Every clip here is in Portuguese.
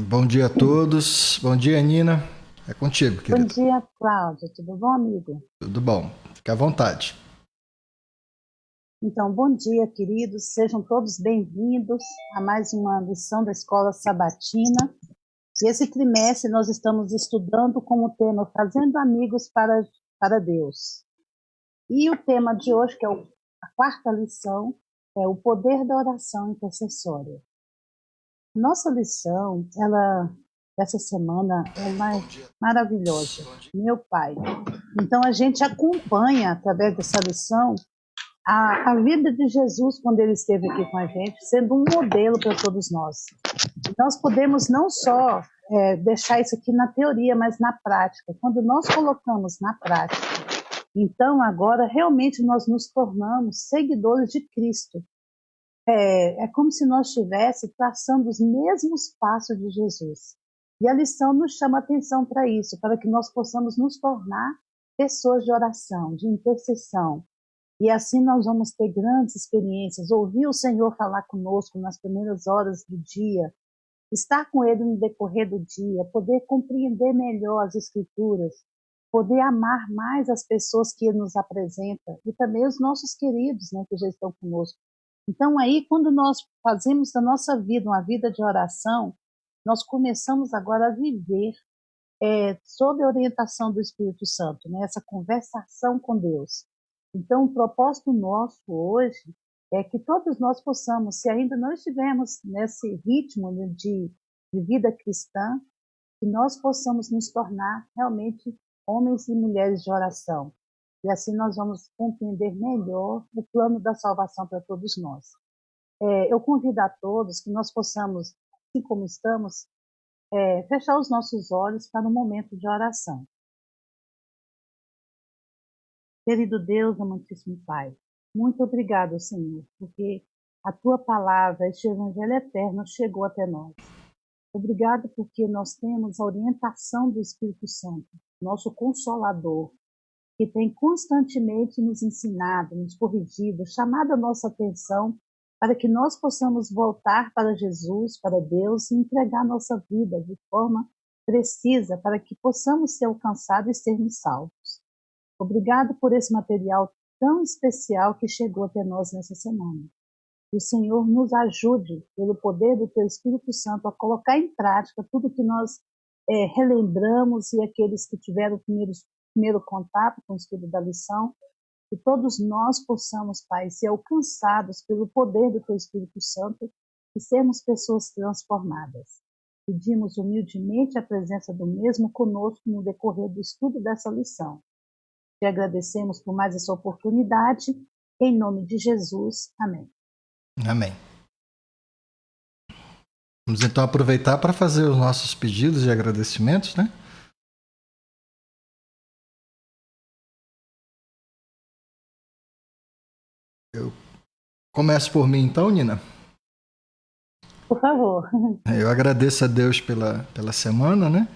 Bom dia a todos. Bom dia, Nina. É contigo, Bom querida. dia, Cláudia. Tudo bom, amigo? Tudo bom? Fique à vontade. Então, bom dia, queridos. Sejam todos bem-vindos a mais uma lição da Escola Sabatina. E esse trimestre nós estamos estudando como tema Fazendo Amigos para Deus. E o tema de hoje, que é a quarta lição, é o poder da oração intercessória. Nossa lição, essa semana, ela é maravilhosa. Meu Pai. Então, a gente acompanha, através dessa lição, a vida de Jesus quando ele esteve aqui com a gente, sendo um modelo para todos nós. Nós podemos não só deixar isso aqui na teoria, mas na prática. Quando nós colocamos na prática, então agora realmente nós nos tornamos seguidores de Cristo. É como se nós estivéssemos traçando os mesmos passos de Jesus. E a lição nos chama atenção para isso, para que nós possamos nos tornar pessoas de oração, de intercessão. E assim nós vamos ter grandes experiências, ouvir o Senhor falar conosco nas primeiras horas do dia, estar com Ele no decorrer do dia, poder compreender melhor as Escrituras, poder amar mais as pessoas que Ele nos apresenta e também os nossos queridos, né, que já estão conosco. Então aí, quando nós fazemos da nossa vida uma vida de oração, nós começamos agora a viver sob a orientação do Espírito Santo, né, essa conversação com Deus. Então, o propósito nosso hoje é que todos nós possamos, se ainda não estivermos nesse ritmo de vida cristã, que nós possamos nos tornar realmente homens e mulheres de oração. E assim nós vamos compreender melhor o plano da salvação para todos nós. Eu convido a todos que nós possamos, assim como estamos, fechar os nossos olhos para um momento de oração. Querido Deus, amantíssimo Pai, muito obrigado, Senhor, porque a Tua palavra, este Evangelho eterno, chegou até nós. Obrigado porque nós temos a orientação do Espírito Santo, nosso Consolador, que tem constantemente nos ensinado, nos corrigido, chamado a nossa atenção para que nós possamos voltar para Jesus, para Deus e entregar nossa vida de forma precisa para que possamos ser alcançados e sermos salvos. Obrigado por esse material tão especial que chegou até nós nessa semana. Que o Senhor nos ajude, pelo poder do Teu Espírito Santo, a colocar em prática tudo que nós relembramos e aqueles que tiveram o primeiro contato com o estudo da lição, que todos nós possamos, Pai, ser alcançados pelo poder do Teu Espírito Santo e sermos pessoas transformadas. Pedimos humildemente a presença do mesmo conosco no decorrer do estudo dessa lição. Te agradecemos por mais essa oportunidade. Em nome de Jesus. Amém. Amém. Vamos então aproveitar para fazer os nossos pedidos e agradecimentos, né? Eu começo por mim então, Nina. Por favor. Eu agradeço a Deus pela semana, né?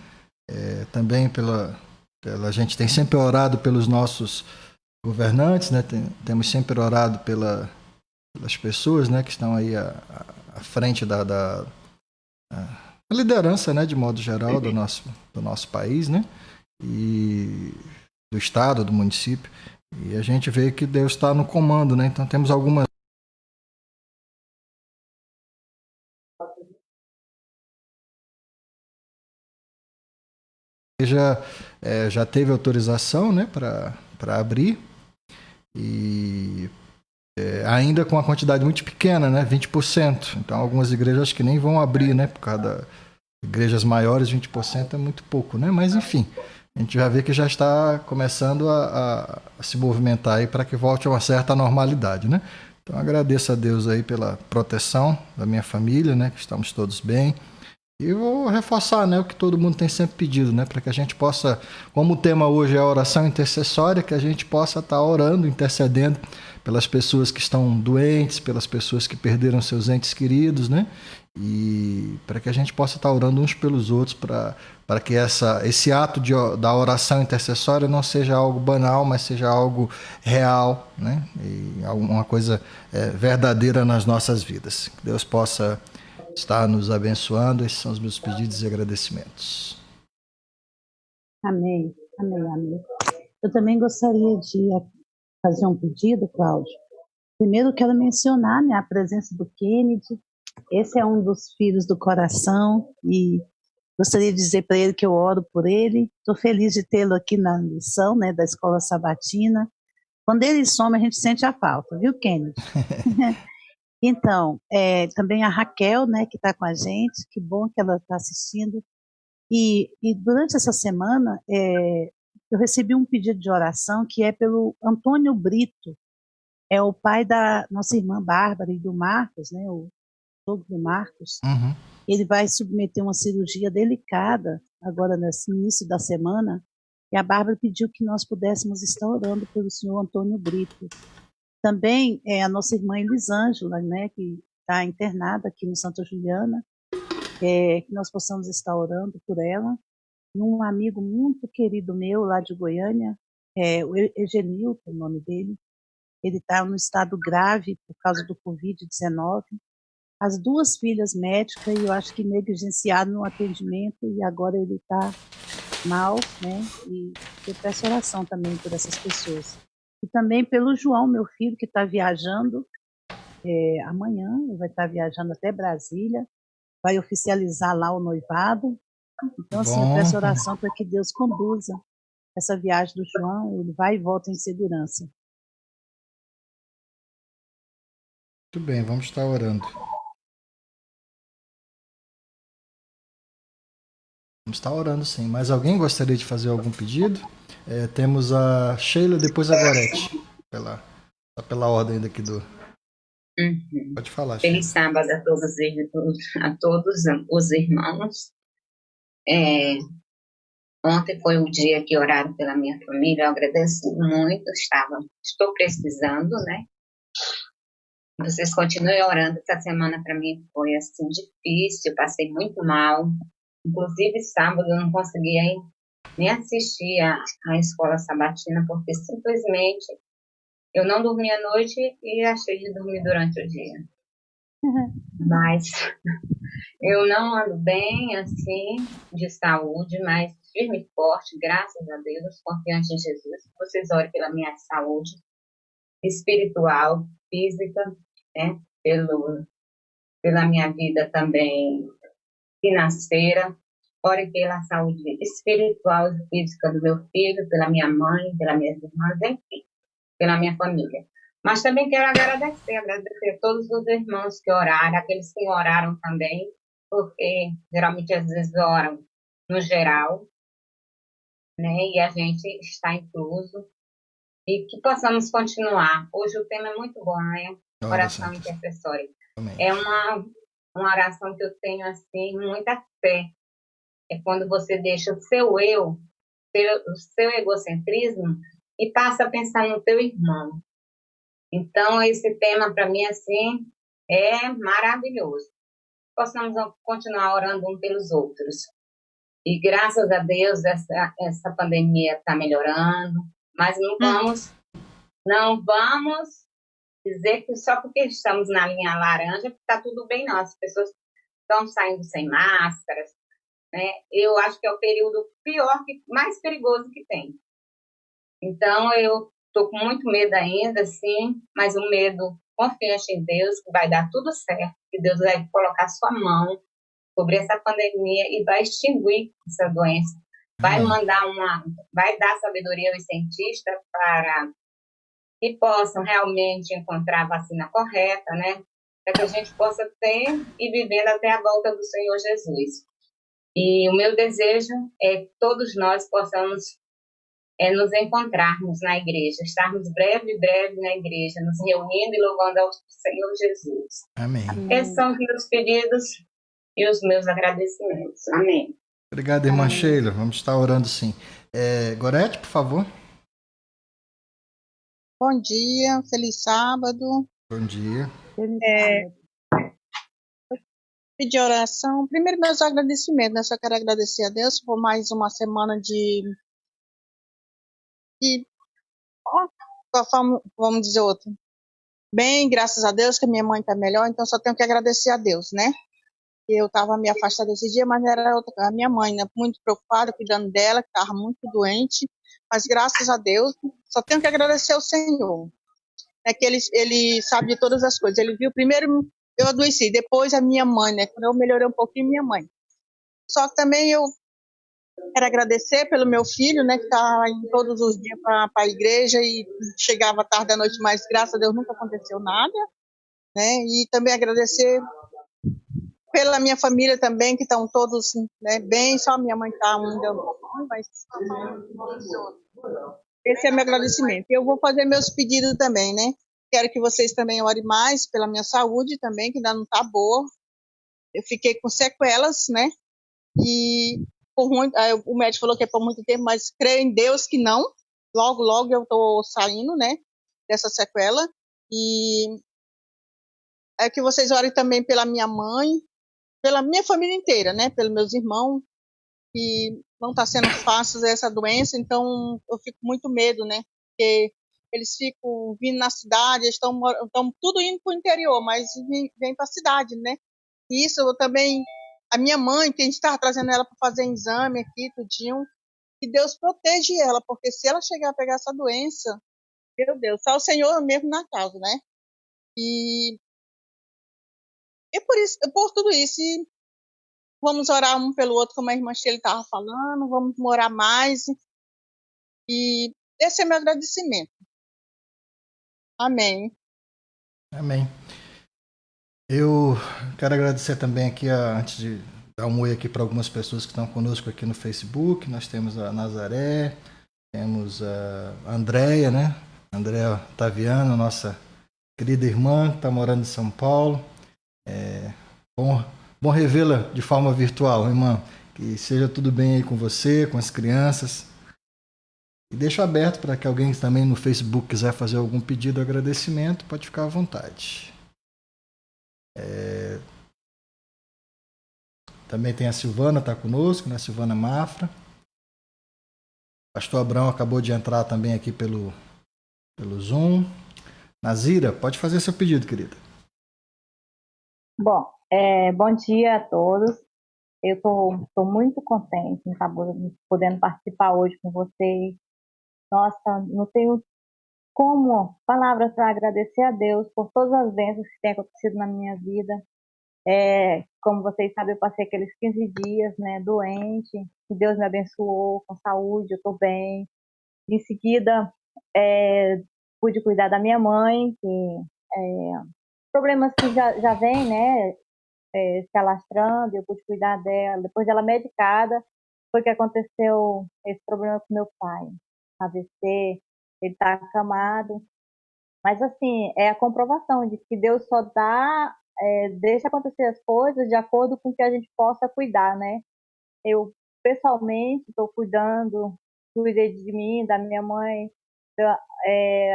Também pela a gente tem sempre orado pelos nossos governantes, né? Temos sempre orado pelas pessoas, né, que estão aí à frente da liderança, né, de modo geral do nosso país, né, e do estado, do município. E a gente vê que Deus está no comando, né? Então temos algumas já teve autorização, né, para abrir e ainda com uma quantidade muito pequena, né, 20%. Então algumas igrejas acho que nem vão abrir, né, por causa das igrejas maiores, 20% é muito pouco, né, mas enfim, a gente já vê que já está começando a se movimentar aí para que volte a uma certa normalidade, né. Então agradeço a Deus aí pela proteção da minha família, né, que estamos todos bem. E vou reforçar, né, o que todo mundo tem sempre pedido, né, para que a gente possa, como o tema hoje é a oração intercessória, que a gente possa estar orando, intercedendo pelas pessoas que estão doentes, pelas pessoas que perderam seus entes queridos, né, e para que a gente possa estar orando uns pelos outros, para que esse ato da oração intercessória não seja algo banal, mas seja algo real, né, e alguma coisa verdadeira nas nossas vidas. Que Deus possa estar nos abençoando. Esses são os meus pedidos e agradecimentos. Amém, amém, amém. Eu também gostaria de fazer um pedido, Cláudio. Primeiro, quero mencionar, né, a presença do Kennedy. Esse é um dos filhos do coração e gostaria de dizer para ele que eu oro por ele. Estou feliz de tê-lo aqui na lição, né, da Escola Sabatina. Quando ele some, a gente sente a falta, viu, Kennedy? Então, também a Raquel, né, que está com a gente, que bom que ela está assistindo. E durante essa semana, eu recebi um pedido de oração que é pelo Antônio Brito, é o pai da nossa irmã Bárbara e do Marcos, né, o sogro do Marcos. Uhum. Ele vai submeter uma cirurgia delicada agora nesse início da semana, e a Bárbara pediu que nós pudéssemos estar orando pelo senhor Antônio Brito. Também a nossa irmã Elisângela, né, que está internada aqui no Santa Juliana, que nós possamos estar orando por ela. E um amigo muito querido meu lá de Goiânia, o Egenilton, o nome dele, ele está no estado grave por causa do Covid-19. As duas filhas médicas, e eu acho que negligenciaram no atendimento, e agora ele está mal, né? E eu peço oração também por essas pessoas. E também pelo João, meu filho, que está viajando amanhã, ele vai estar viajando até Brasília, vai oficializar lá o noivado. Então, assim, eu peço oração para que Deus conduza essa viagem do João, ele vai e volta em segurança. Muito bem, vamos estar orando. Vamos estar orando, sim. Mas alguém gostaria de fazer algum pedido? Temos a Sheila, depois a Gorete. Pela ordem daqui do... Uhum. Pode falar, Sheila. Feliz sábado a todos os irmãos. Ontem foi o dia que oraram pela minha família, eu agradeço muito, estou precisando, né? Vocês continuem orando, essa semana para mim foi assim difícil, passei muito mal, inclusive sábado eu não conseguia nem assistir a escola sabatina, porque simplesmente eu não dormi à noite e achei de dormir durante o dia. Mas eu não ando bem, assim, de saúde, mas firme e forte, graças a Deus, confiante em Jesus. Vocês orem pela minha saúde espiritual, física, né? Pela minha vida também financeira. Orem pela saúde espiritual e física do meu filho, pela minha mãe, pelas minhas irmãs, enfim, pela minha família. Mas também quero agradecer a todos os irmãos que oraram, aqueles que oraram também, porque geralmente às vezes oram no geral, né? E a gente está incluso. E que possamos continuar. Hoje o tema é muito bom, né? Oração intercessória. É uma oração que eu tenho, assim, muita fé. É quando você deixa o seu eu, o seu egocentrismo, e passa a pensar no teu irmão. Então, esse tema, para mim, assim, é maravilhoso. Possamos continuar orando uns pelos outros. E, graças a Deus, essa pandemia está melhorando, mas não vamos dizer que só porque estamos na linha laranja está tudo bem, não. As pessoas estão saindo sem máscaras, né? Eu acho que é o período mais perigoso que tem. Então, eu estou com muito medo ainda, sim, mas um medo confiante em Deus, que vai dar tudo certo, que Deus vai colocar sua mão sobre essa pandemia e vai extinguir essa doença. Vai dar sabedoria aos cientistas para que possam realmente encontrar a vacina correta, né? Para que a gente possa ter e viver até a volta do Senhor Jesus. E o meu desejo é que todos nós possamos nos encontrarmos na igreja, estarmos breve na igreja, nos reunindo e louvando ao Senhor Jesus. Amém. Esses são os meus pedidos e os meus agradecimentos. Amém. Obrigado, irmã Sheila. Vamos estar orando, sim. Gorete, por favor. Bom dia, feliz sábado. Bom dia. Pedir oração. Primeiro, meus agradecimentos, né? Só quero agradecer a Deus por mais uma semana vamos dizer outra. Bem, graças a Deus que minha mãe está melhor, então só tenho que agradecer a Deus, né? Eu estava me afastada esse dia, mas era a minha mãe, né? Muito preocupada, cuidando dela, que estava muito doente. Mas graças a Deus, só tenho que agradecer ao Senhor. É que ele sabe de todas as coisas. Ele viu primeiro eu adoeci, depois a minha mãe, né? Quando eu melhorei um pouquinho, minha mãe. Só que também eu quero agradecer pelo meu filho, né? Que está indo todos os dias para a igreja e chegava tarde da noite, mas graças a Deus nunca aconteceu nada, né? E também agradecer pela minha família também, que estão todos, né, bem, só minha mãe está ainda um pouco ruim, mas esse é meu agradecimento. Eu vou fazer meus pedidos também, né? Quero que vocês também orem mais pela minha saúde também, que ainda não está boa. Eu fiquei com sequelas, né? E o médico falou que é por muito tempo, mas creio em Deus que não. Logo, logo eu estou saindo, né? Dessa sequela. E é que vocês orem também pela minha mãe, pela minha família inteira, né? Pelos meus irmãos, que não está sendo fácil essa doença, então eu fico muito medo, né? Porque eles ficam vindo na cidade, estão tudo indo para o interior, mas vem para a cidade, né? E isso eu também, a minha mãe, que a gente estava trazendo ela para fazer exame aqui, tudinho, que Deus protege ela, porque se ela chegar a pegar essa doença, meu Deus, só o Senhor mesmo na causa, né? E por isso, por tudo isso, vamos orar um pelo outro, como a irmã Sheila estava falando, vamos orar mais. E esse é meu agradecimento. Amém. Amém. Eu quero agradecer também aqui, antes de dar um oi aqui para algumas pessoas que estão conosco aqui no Facebook. Nós temos a Nazaré, temos a Andréia, né? Andréia Taviano, nossa querida irmã, que está morando em São Paulo. Bom, bom revê-la de forma virtual, irmã. Que seja tudo bem aí com você, com as crianças. E deixo aberto para que alguém também no Facebook quiser fazer algum pedido de agradecimento, pode ficar à vontade. Também tem a Silvana, está conosco, né? Silvana Mafra. Pastor Abrão acabou de entrar também aqui pelo Zoom. Nazira, pode fazer seu pedido, querida. Bom, bom dia a todos. Eu estou muito contente em estar podendo participar hoje com vocês. Nossa, não tenho como palavras para agradecer a Deus por todas as bênçãos que têm acontecido na minha vida. Como vocês sabem, eu passei aqueles 15 dias, né, doente, que Deus me abençoou com saúde, eu estou bem. Em seguida, pude cuidar da minha mãe, que problemas que já vêm, né, se alastrando, eu pude cuidar dela. Depois dela medicada, foi que aconteceu esse problema com meu pai. AVC, ele está acamado. Mas, assim, é a comprovação de que Deus só deixa acontecer as coisas de acordo com que a gente possa cuidar, né? Eu, pessoalmente, estou cuidei de mim, da minha mãe,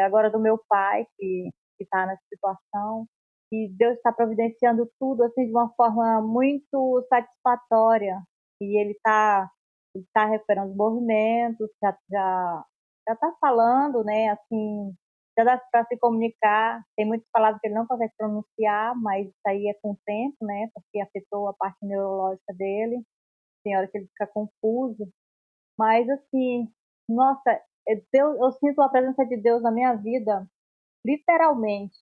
agora do meu pai, que está nessa situação. E Deus está providenciando tudo assim de uma forma muito satisfatória. E ele tá recuperando os movimentos, já está falando, né? Assim, já dá para se comunicar. Tem muitas palavras que ele não consegue pronunciar, mas isso aí é com o tempo, né? Porque afetou a parte neurológica dele. Tem hora que ele fica confuso. Mas assim, nossa, Deus, eu sinto a presença de Deus na minha vida, literalmente,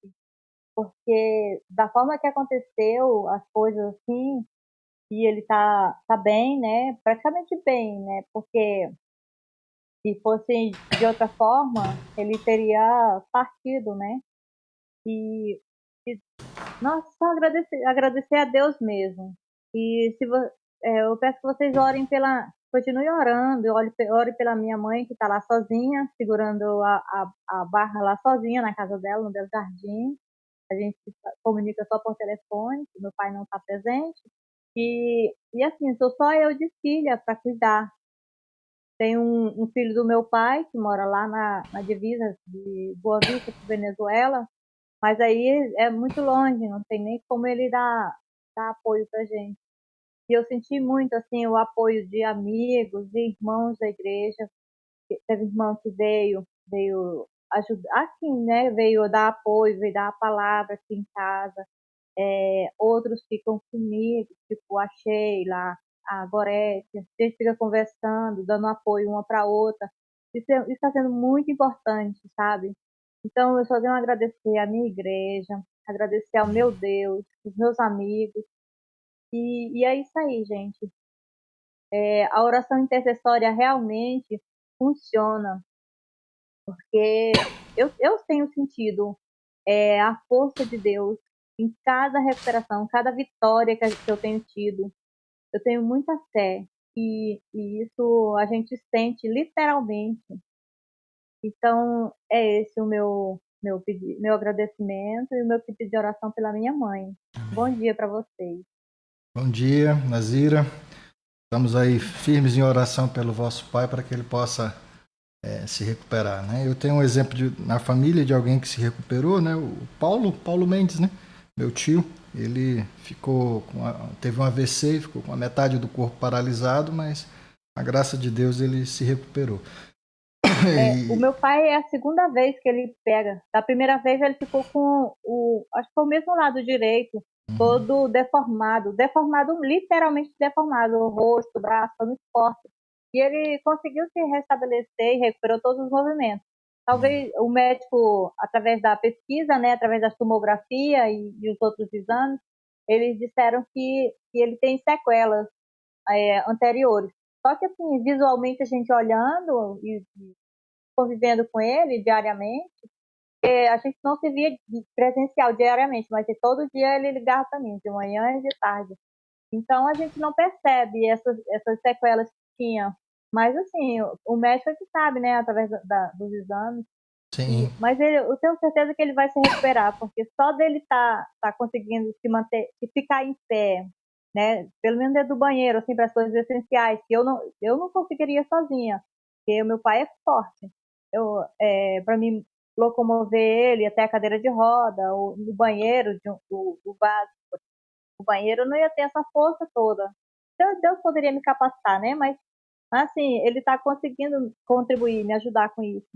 porque da forma que aconteceu as coisas assim, e ele tá bem, né? Praticamente bem, né? Porque se fosse de outra forma, ele teria partido, né? E, e nossa, só agradecer a Deus mesmo. E eu peço que vocês continue orando, ore pela minha mãe que está lá sozinha, segurando a barra lá sozinha na casa dela, no Belo Jardim. A gente se comunica só por telefone, meu pai não está presente. E assim, sou só eu de filha para cuidar. Tem um filho do meu pai que mora lá na divisa de Boa Vista com Venezuela, mas aí é muito longe, não tem nem como ele dar apoio para gente. E eu senti muito assim o apoio de amigos, de irmãos da igreja. Teve irmão que veio ajudar, assim, né? Veio dar apoio, veio dar a palavra aqui em casa. outros ficam comigo, tipo a Sheila, a Gorete, a gente fica conversando, dando apoio uma para outra. Isso está sendo muito importante, sabe? Então, eu só tenho a agradecer à minha igreja, agradecer ao meu Deus, os meus amigos. E é isso aí, gente. A oração intercessória realmente funciona, porque eu tenho sentido a força de Deus em cada recuperação, cada vitória que eu tenho tido. Eu tenho muita fé e isso a gente sente literalmente. Então, é esse o meu pedido, meu agradecimento e o meu pedido de oração pela minha mãe. Bom dia para vocês. Bom dia, Nazira. Estamos aí firmes em oração pelo vosso pai para que ele possa se recuperar, né? Eu tenho um exemplo na família de alguém que se recuperou, né? O Paulo Mendes, né? Meu tio, ele teve um AVC, ficou com a metade do corpo paralisado, mas a graça de Deus ele se recuperou. O meu pai é a segunda vez que ele pega. Da primeira vez ele ficou com acho que foi o mesmo lado direito, todo deformado, literalmente deformado, o rosto, o braço, muito forte. E ele conseguiu se restabelecer e recuperou todos os movimentos. Talvez o médico, através da pesquisa, né, através da tomografia e os outros exames, eles disseram que ele tem sequelas anteriores. Só que, assim, visualmente, a gente olhando e convivendo com ele diariamente, a gente não se via presencial diariamente, mas todo dia ele ligava para mim, de manhã e de tarde. Então a gente não percebe essas sequelas que tinha. Mas assim, o médico é que sabe, né, através dos exames. Sim. Mas eu tenho certeza que ele vai se recuperar, porque só dele tá conseguindo se manter, se ficar em pé, né, pelo menos dentro do banheiro, assim, para as coisas essenciais, que eu não conseguiria sozinha, porque o meu pai é forte. Para mim locomover ele até a cadeira de roda, ou no banheiro do básico, o banheiro eu não ia ter essa força toda. Deus poderia me capacitar, né? Mas assim, ele está conseguindo contribuir, me ajudar com isso.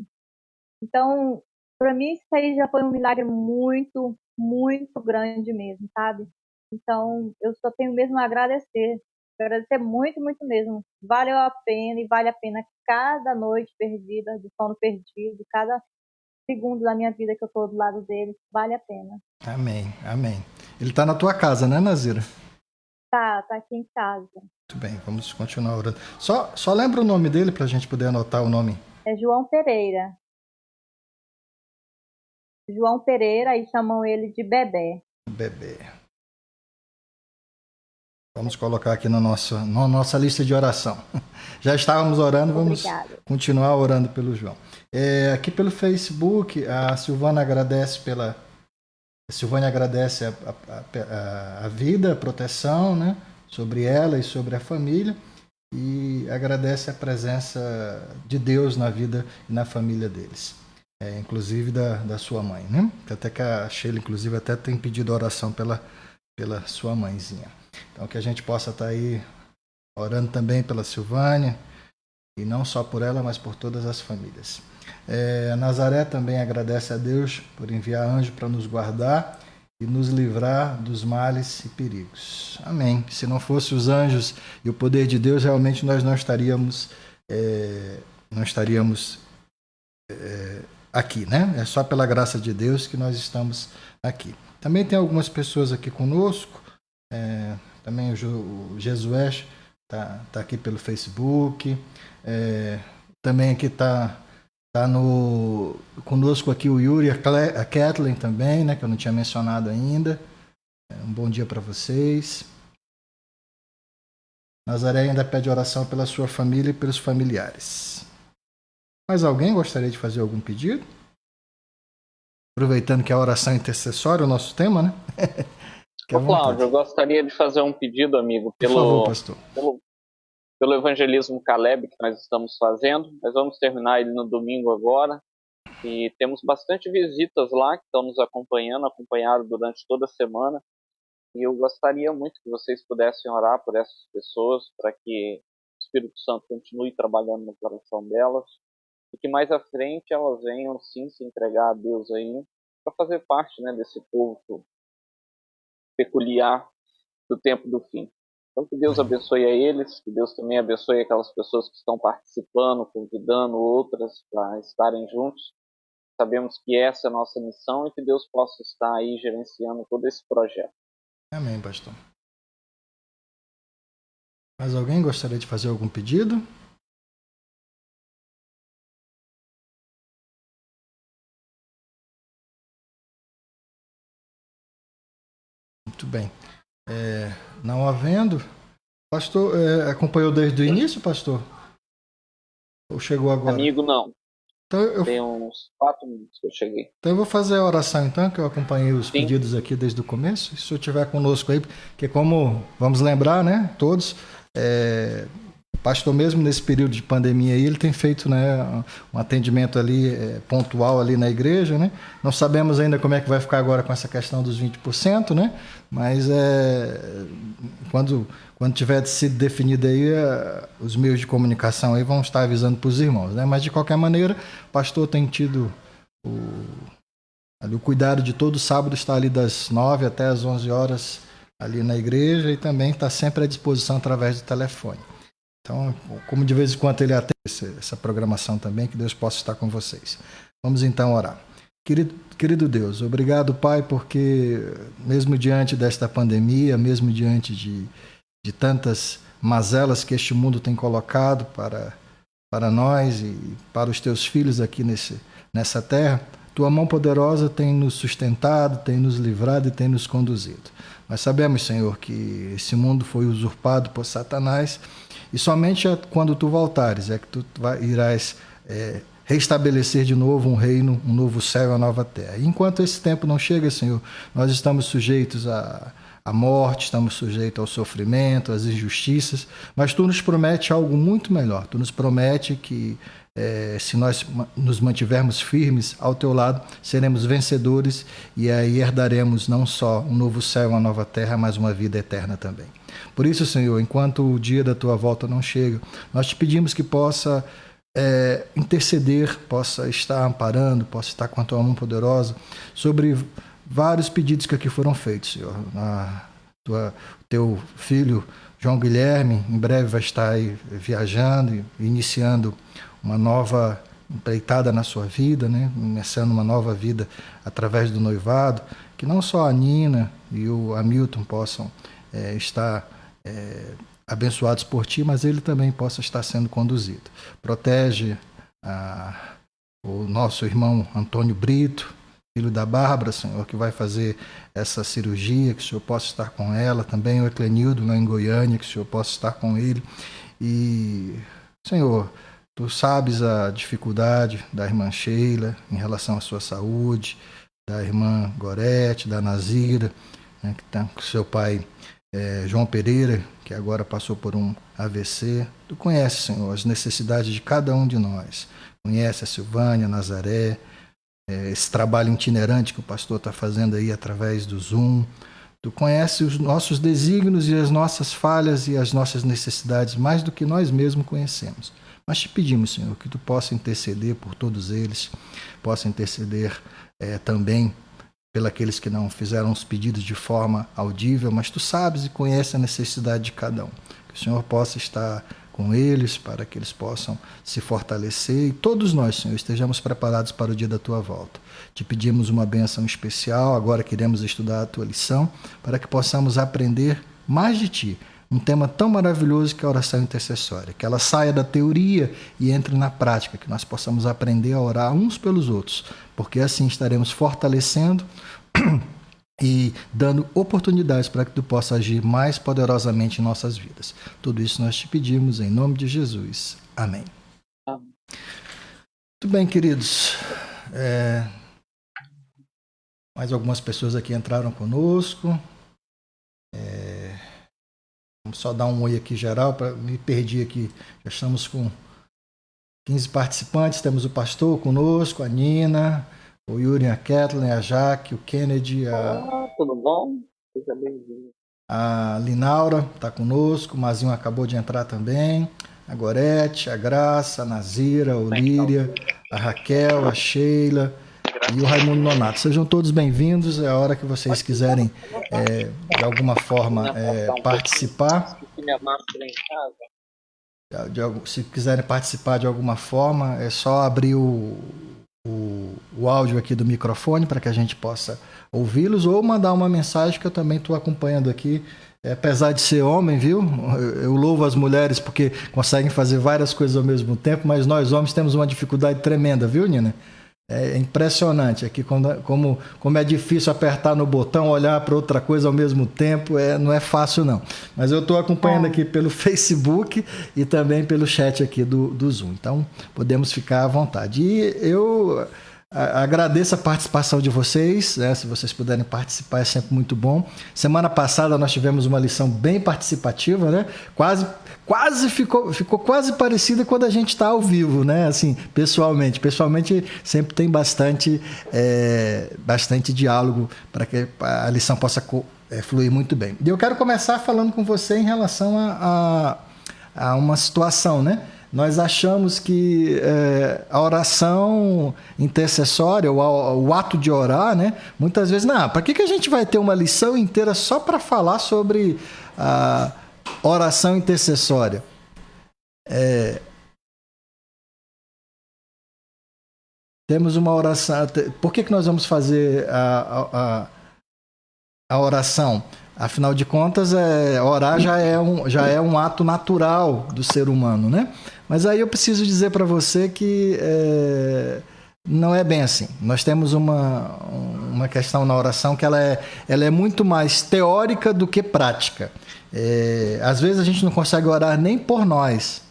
Então, para mim, isso aí já foi um milagre muito, muito grande mesmo, sabe? Então, eu só tenho mesmo a agradecer. Agradecer muito, muito mesmo. Valeu a pena e vale a pena cada noite perdida, de sono perdido, cada segundo da minha vida que eu estou do lado dele, vale a pena. Amém, amém. Ele está na tua casa, né, Nazira? Tá aqui em casa. Muito bem, vamos continuar orando. Só lembra o nome dele para a gente poder anotar o nome. É João Pereira. João Pereira, e chamam ele de Bebé. Bebê. Vamos colocar aqui na nossa lista de oração. Já estávamos orando, vamos continuar orando pelo João. Aqui pelo Facebook, a Silvana agradece a vida, a proteção, né, sobre ela e sobre a família, e agradece a presença de Deus na vida e na família deles. Inclusive da sua mãe, né? Até que a Sheila, inclusive, até tem pedido oração pela sua mãezinha. Então, que a gente possa estar aí orando também pela Silvânia, e não só por ela, mas por todas as famílias. A Nazaré também agradece a Deus por enviar anjo para nos guardar e nos livrar dos males e perigos. Amém. Se não fosse os anjos e o poder de Deus, realmente nós não estaríamos aqui, né? É só pela graça de Deus que nós estamos aqui. Também tem algumas pessoas aqui conosco. Também o Jesué tá aqui pelo Facebook. Também aqui tá conosco aqui o Yuri, a Kathleen também, né? Que eu não tinha mencionado ainda. Um bom dia para vocês. Nazaré ainda pede oração pela sua família e pelos familiares. Mais alguém gostaria de fazer algum pedido? Aproveitando que a oração intercessória é o nosso tema, né? Cláudio, eu gostaria de fazer um pedido, amigo, Por favor, pastor. Pelo evangelismo Caleb que nós estamos fazendo. Nós vamos terminar ele no domingo agora. E temos bastante visitas lá que estão nos acompanharam durante toda a semana. E eu gostaria muito que vocês pudessem orar por essas pessoas, para que o Espírito Santo continue trabalhando no coração delas. E que mais à frente elas venham sim se entregar a Deus aí, para fazer parte, né, desse povo peculiar do tempo do fim. Então, que Deus abençoe a eles, que Deus também abençoe aquelas pessoas que estão participando, convidando outras para estarem juntos. Sabemos que essa é a nossa missão e que Deus possa estar aí gerenciando todo esse projeto. Amém, pastor. Mais alguém gostaria de fazer algum pedido? Muito bem. Não havendo, pastor, acompanhou desde o início, pastor? Ou chegou agora? Amigo, não. Então, Tem uns 4 minutos que eu cheguei. Então eu vou fazer a oração então, que eu acompanhei os Sim. pedidos aqui desde o começo. Se o senhor estiver conosco aí, porque como vamos lembrar, né, todos, o pastor mesmo nesse período de pandemia aí, ele tem feito, né, um atendimento ali pontual ali na igreja, né? Não sabemos ainda como é que vai ficar agora com essa questão dos 20%, né? Mas quando tiver sido definido aí, os meios de comunicação aí vão estar avisando para os irmãos, né? Mas de qualquer maneira, o pastor tem tido o cuidado de todo sábado, estar ali das 9 até as 11 horas ali na igreja e também está sempre à disposição através do telefone. Então, como de vez em quando ele atende essa programação também, que Deus possa estar com vocês. Vamos então orar. Querido Deus, obrigado, Pai, porque mesmo diante desta pandemia, mesmo diante de tantas mazelas que este mundo tem colocado para nós e para os teus filhos aqui nessa terra, tua mão poderosa tem nos sustentado, tem nos livrado e tem nos conduzido. Nós sabemos, Senhor, que esse mundo foi usurpado por Satanás e somente quando tu voltares é que tu irás restabelecer de novo um reino, um novo céu e uma nova terra. E enquanto esse tempo não chega, Senhor, nós estamos sujeitos à morte, estamos sujeitos ao sofrimento, às injustiças, mas tu nos promete algo muito melhor. Tu nos promete que se nós nos mantivermos firmes ao teu lado, seremos vencedores e aí herdaremos não só um novo céu e uma nova terra, mas uma vida eterna também. Por isso, Senhor, enquanto o dia da tua volta não chega, nós te pedimos que possa interceder, possa estar amparando, possa estar com a tua mão poderosa sobre vários pedidos que aqui foram feitos, Senhor. Teu filho João Guilherme em breve vai estar aí viajando e iniciando uma nova empreitada na sua vida, né? Iniciando uma nova vida através do noivado, que não só a Nina e o Hamilton possam estar abençoados por ti, mas ele também possa estar sendo conduzido. Protege o nosso irmão Antônio Brito, filho da Bárbara, Senhor, que vai fazer essa cirurgia, que o Senhor possa estar com ela, também o Eclenildo lá em Goiânia, que o Senhor possa estar com ele. E, Senhor, tu sabes a dificuldade da irmã Sheila em relação à sua saúde, da irmã Gorete, da Nazira, né, que está com seu pai João Pereira, que agora passou por um AVC. Tu conheces, Senhor, as necessidades de cada um de nós. Conhece a Silvânia, a Nazaré, esse trabalho itinerante que o pastor está fazendo aí através do Zoom. Tu conheces os nossos desígnios e as nossas falhas e as nossas necessidades mais do que nós mesmos conhecemos. Mas te pedimos, Senhor, que tu possa interceder por todos eles, possa interceder também pelos que não fizeram os pedidos de forma audível, mas tu sabes e conheces a necessidade de cada um. Que o Senhor possa estar com eles, para que eles possam se fortalecer e todos nós, Senhor, estejamos preparados para o dia da tua volta. Te pedimos uma bênção especial, agora queremos estudar a tua lição, para que possamos aprender mais de ti, um tema tão maravilhoso que é a oração intercessória, que ela saia da teoria e entre na prática, que nós possamos aprender a orar uns pelos outros, porque assim estaremos fortalecendo e dando oportunidades para que tu possa agir mais poderosamente em nossas vidas. Tudo isso nós te pedimos em nome de Jesus. Amém. Amém. Muito bem, queridos. Mais algumas pessoas aqui entraram conosco. Vamos só dar um oi aqui geral, me perdi aqui. Já estamos com 15 participantes, temos o pastor conosco, a Nina, o Yuri, a Kathleen, a Jaque, o Kennedy, tudo bom? Seja bem-vindo. A Linaura está conosco, o Mazinho acabou de entrar também, a Gorete, a Graça, a Nazira, a Olíria, a Raquel, a Sheila, e o Raimundo Nonato. Sejam todos bem-vindos. É a hora que vocês quiserem, de alguma forma, participar. Se quiserem participar de alguma forma, é só abrir o áudio aqui do microfone para que a gente possa ouvi-los, ou mandar uma mensagem que eu também estou acompanhando aqui. Apesar de ser homem, viu? Eu louvo as mulheres porque conseguem fazer várias coisas ao mesmo tempo, mas nós homens temos uma dificuldade tremenda, viu, Nina? É impressionante aqui como é difícil apertar no botão, olhar para outra coisa ao mesmo tempo, não é fácil não. Mas eu estou acompanhando aqui pelo Facebook e também pelo chat aqui do Zoom, então podemos ficar à vontade. E eu agradeço a participação de vocês, né? Se vocês puderem participar é sempre muito bom. Semana passada nós tivemos uma lição bem participativa, né? Ficou quase parecida quando a gente está ao vivo, né? Assim, pessoalmente sempre tem bastante diálogo para que a lição possa fluir muito bem. E eu quero começar falando com você em relação a uma situação, né? Nós achamos que a oração intercessória, o ato de orar, né? Muitas vezes, para que a gente vai ter uma lição inteira só para falar sobre a oração intercessória? Temos uma oração. Por que nós vamos fazer a oração? Afinal de contas, orar já é um ato natural do ser humano, né? Mas aí eu preciso dizer para você que não é bem assim. Nós temos uma questão na oração que ela é muito mais teórica do que prática. Às vezes a gente não consegue orar nem por nós,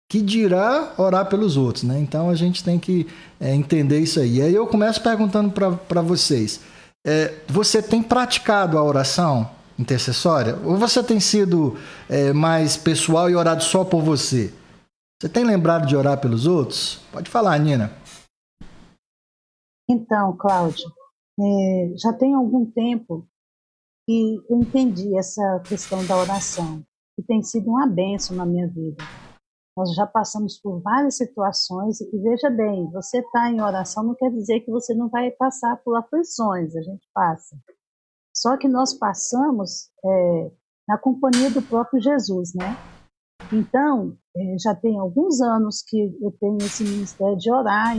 que dirá orar pelos outros, né? Então a gente tem que entender isso aí. E aí eu começo perguntando para vocês, você tem praticado a oração intercessória? Ou você tem sido mais pessoal e orado só por você? Você tem lembrado de orar pelos outros? Pode falar, Nina. Então, Cláudio, já tem algum tempo que eu entendi essa questão da oração, que tem sido uma bênção na minha vida. Nós já passamos por várias situações e veja bem, você está em oração não quer dizer que você não vai passar por aflições, a gente passa. Só que nós passamos na companhia do próprio Jesus, né? Então, já tem alguns anos que eu tenho esse ministério de orar,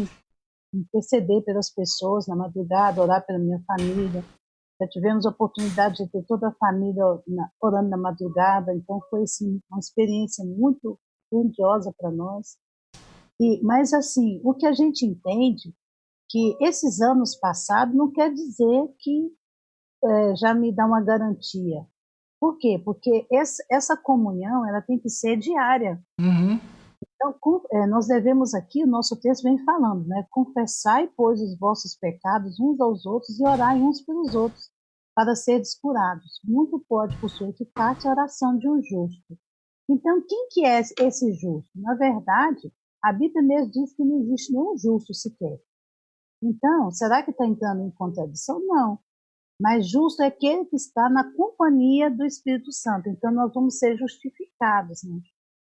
interceder pelas pessoas na madrugada, orar pela minha família. Já tivemos a oportunidade de ter toda a família orando na madrugada, então foi assim, uma experiência muito grandiosa para nós. Mas assim, o que a gente entende que esses anos passados não quer dizer que já me dá uma garantia. Por quê? Porque essa comunhão ela tem que ser diária. Uhum. Então, nós devemos aqui, o nosso texto vem falando, né? Confessai, pois, os vossos pecados uns aos outros e orai uns pelos outros, para seres curados. Muito pode, por sua eficácia, a oração de um justo. Então, quem que é esse justo? Na verdade, a Bíblia mesmo diz que não existe nenhum justo sequer. Então, será que está entrando em contradição? Não. Mas justo é aquele que está na companhia do Espírito Santo. Então, nós vamos ser justificados, né?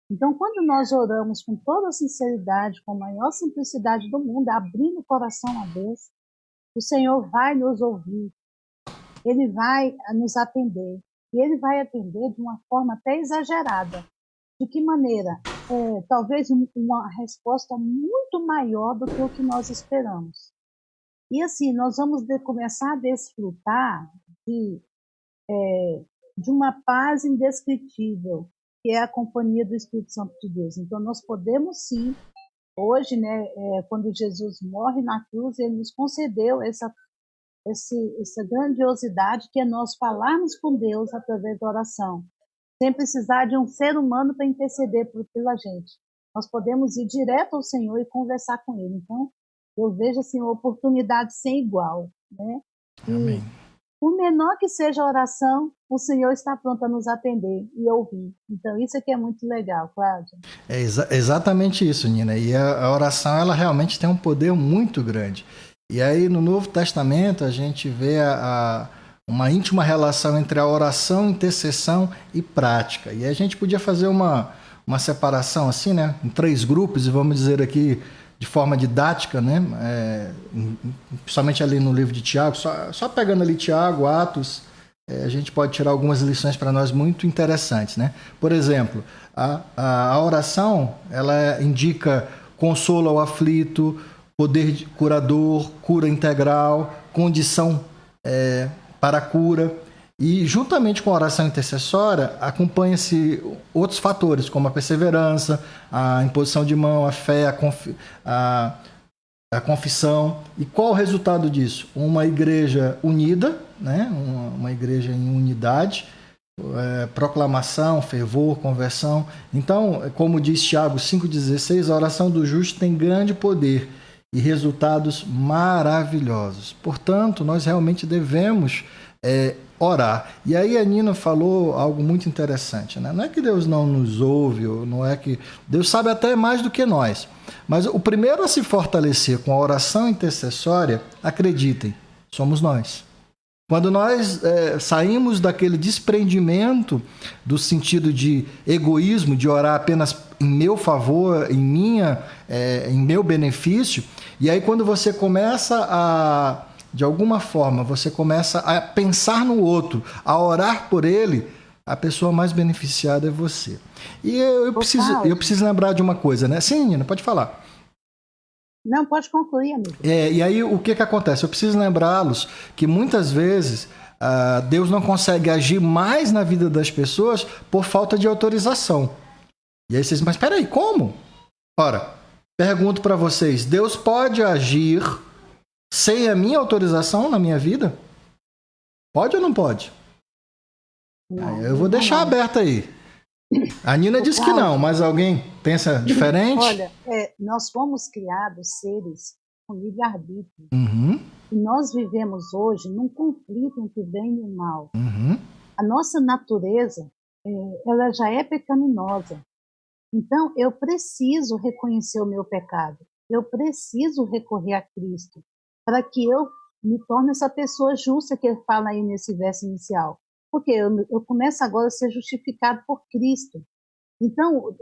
Então, quando nós oramos com toda a sinceridade, com a maior simplicidade do mundo, abrindo o coração a Deus, o Senhor vai nos ouvir, Ele vai nos atender, e Ele vai atender de uma forma até exagerada. De que maneira? Talvez uma resposta muito maior do que o que nós esperamos. E assim, nós vamos começar a desfrutar de uma paz indescritível, que é a companhia do Espírito Santo de Deus. Então, nós podemos sim, hoje, né, quando Jesus morre na cruz, Ele nos concedeu essa grandiosidade que é nós falarmos com Deus através da oração, sem precisar de um ser humano para interceder pela gente. Nós podemos ir direto ao Senhor e conversar com Ele. Então, eu vejo assim, uma oportunidade sem igual, né? Amém. Por menor que seja a oração, o Senhor está pronto a nos atender e ouvir. Então, isso aqui é muito legal, Cláudia. É exatamente isso, Nina. E a oração, ela realmente tem um poder muito grande. E aí, no Novo Testamento, a gente vê uma íntima relação entre a oração, intercessão e prática. E a gente podia fazer uma separação assim, né? Em 3 grupos, e vamos dizer aqui, de forma didática, né? Principalmente ali no livro de Tiago, só pegando ali Tiago, Atos, a gente pode tirar algumas lições para nós muito interessantes, né? Por exemplo, a oração, ela indica consolo ao aflito, poder curador, cura integral, condição para a cura. E, juntamente com a oração intercessória, acompanha-se outros fatores, como a perseverança, a imposição de mão, a fé, a confissão. E qual o resultado disso? Uma igreja unida, né? Uma igreja em unidade, proclamação, fervor, conversão. Então, como diz Tiago 5,16, a oração do justo tem grande poder e resultados maravilhosos. Portanto, nós realmente devemos orar. E aí a Nina falou algo muito interessante, né? Não é que Deus não nos ouve, ou não é que... Deus sabe até mais do que nós. Mas o primeiro a se fortalecer com a oração intercessória, acreditem, somos nós. Quando nós saímos daquele desprendimento do sentido de egoísmo, de orar apenas em meu favor, em meu benefício, e aí quando você começa de alguma forma, você começa a pensar no outro, a orar por ele, a pessoa mais beneficiada é você. E eu preciso lembrar de uma coisa, né? Sim, Nina, pode falar. Não, pode concluir, amigo. E aí o que acontece? Eu preciso lembrá-los que muitas vezes Deus não consegue agir mais na vida das pessoas por falta de autorização. E aí vocês, mas espera aí, como? Ora, pergunto para vocês, Deus pode agir sem a minha autorização na minha vida? Pode ou não pode? Não, eu vou deixar aberto aí. A Nina disse que não, mas alguém pensa diferente? Olha, nós fomos criados seres com livre-arbítrio. Uhum. E nós vivemos hoje num conflito entre o bem e o mal. Uhum. A nossa natureza, ela já é pecaminosa. Então, eu preciso reconhecer o meu pecado. Eu preciso recorrer a Cristo para que eu me torne essa pessoa justa que ele fala aí nesse verso inicial. Porque eu começo agora a ser justificado por Cristo. Então,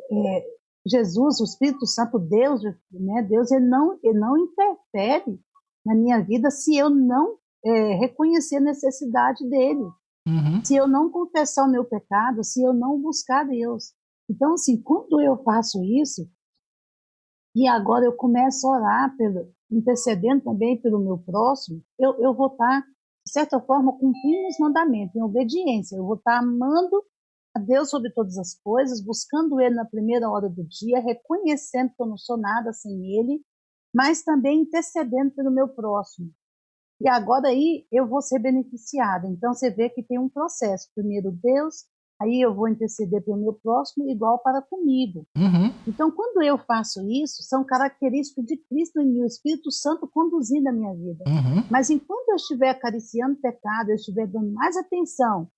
Jesus, o Espírito Santo, Deus, né, Deus ele não interfere na minha vida se eu não reconhecer a necessidade dele. Uhum. Se eu não confessar o meu pecado, se eu não buscar Deus. Então, assim, quando eu faço isso, e agora eu começo a orar, intercedendo também pelo meu próximo, eu vou estar, de certa forma, cumprindo os mandamentos, em obediência. Eu vou estar amando a Deus sobre todas as coisas, buscando Ele na primeira hora do dia, reconhecendo que eu não sou nada sem Ele, mas também intercedendo pelo meu próximo. E agora aí eu vou ser beneficiada. Então você vê que tem um processo. Primeiro Deus, aí eu vou interceder pelo meu próximo igual para comigo. Uhum. Então quando eu faço isso, são características de Cristo em mim, o Espírito Santo conduzindo a minha vida. Uhum. Mas enquanto eu estiver acariciando o pecado, eu estiver dando mais atenção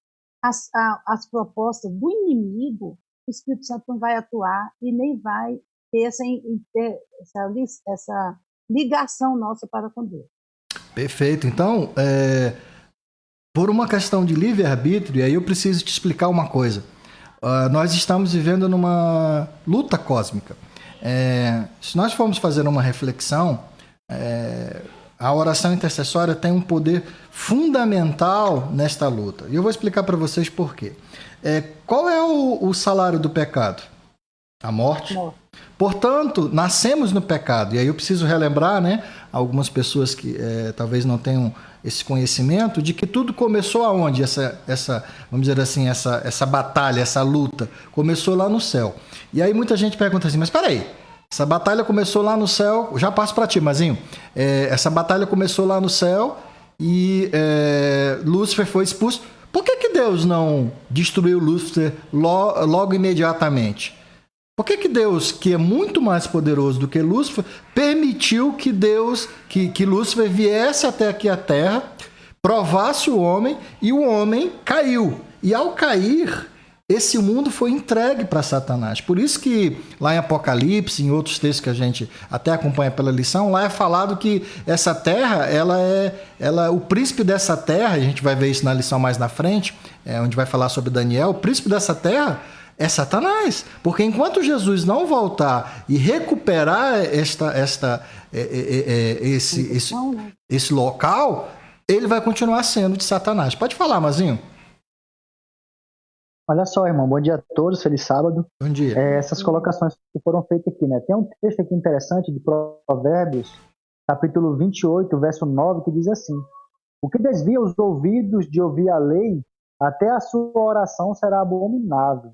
às propostas do inimigo, o Espírito Santo não vai atuar e nem vai ter essa ligação nossa para com Deus. Perfeito. Então, por uma questão de livre-arbítrio, aí eu preciso te explicar uma coisa. Nós estamos vivendo numa luta cósmica. Se nós formos fazer uma reflexão, a oração intercessória tem um poder fundamental nesta luta. E eu vou explicar para vocês por quê. Qual é o salário do pecado? A morte. Portanto, nascemos no pecado. E aí eu preciso relembrar, né, algumas pessoas que talvez não tenham esse conhecimento de que tudo começou aonde? Vamos dizer assim, essa batalha, essa luta, começou lá no céu. E aí muita gente pergunta assim, mas peraí, essa batalha começou lá no céu, já passo para ti, Mazinho. Essa batalha começou lá no céu e Lúcifer foi expulso. Por que Deus não destruiu Lúcifer logo imediatamente? Por que Deus, que é muito mais poderoso do que Lúcifer, permitiu que Lúcifer viesse até aqui à Terra, provasse o homem, e o homem caiu. E ao cair, esse mundo foi entregue para Satanás. Por isso que lá em Apocalipse, em outros textos que a gente até acompanha pela lição, lá é falado que essa terra, o príncipe dessa terra, a gente vai ver isso na lição mais na frente, onde vai falar sobre Daniel, o príncipe dessa terra É Satanás. Porque enquanto Jesus não voltar e recuperar esse local, ele vai continuar sendo de Satanás. Pode falar, Mazinho. Olha só, irmão, bom dia a todos, feliz sábado. Bom dia. Essas colocações que foram feitas aqui, né? Tem um texto aqui interessante de Provérbios, capítulo 28, verso 9, que diz assim: o que desvia os ouvidos de ouvir a lei, até a sua oração será abominável.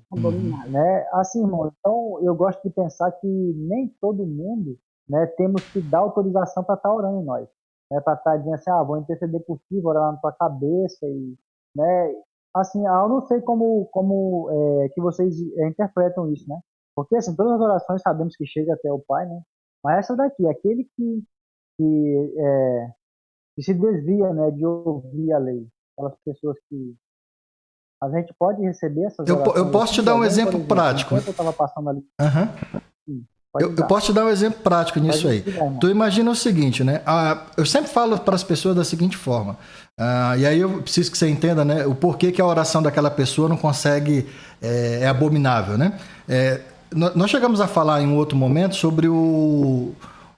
Né? Assim, irmão, então eu gosto de pensar que nem todo mundo, né, temos que dar autorização para estar orando em nós. Né? Para estar dizendo assim, vou interceder por ti, vou orar na tua cabeça, e, né? Assim, eu não sei como que vocês interpretam isso, né? Porque, assim, todas as orações sabemos que chega até o Pai, né? Mas essa daqui, aquele que se desvia, né, de ouvir a lei, aquelas pessoas que a gente pode receber essas orações. Eu posso te dar um exemplo prático. Enquanto eu estava passando ali. Eu posso te dar um exemplo prático nisso aí. Tu imagina o seguinte, né? Eu sempre falo para as pessoas da seguinte forma, e aí eu preciso que você entenda, né, o porquê que a oração daquela pessoa não consegue, é abominável, né? Nós chegamos a falar em um outro momento sobre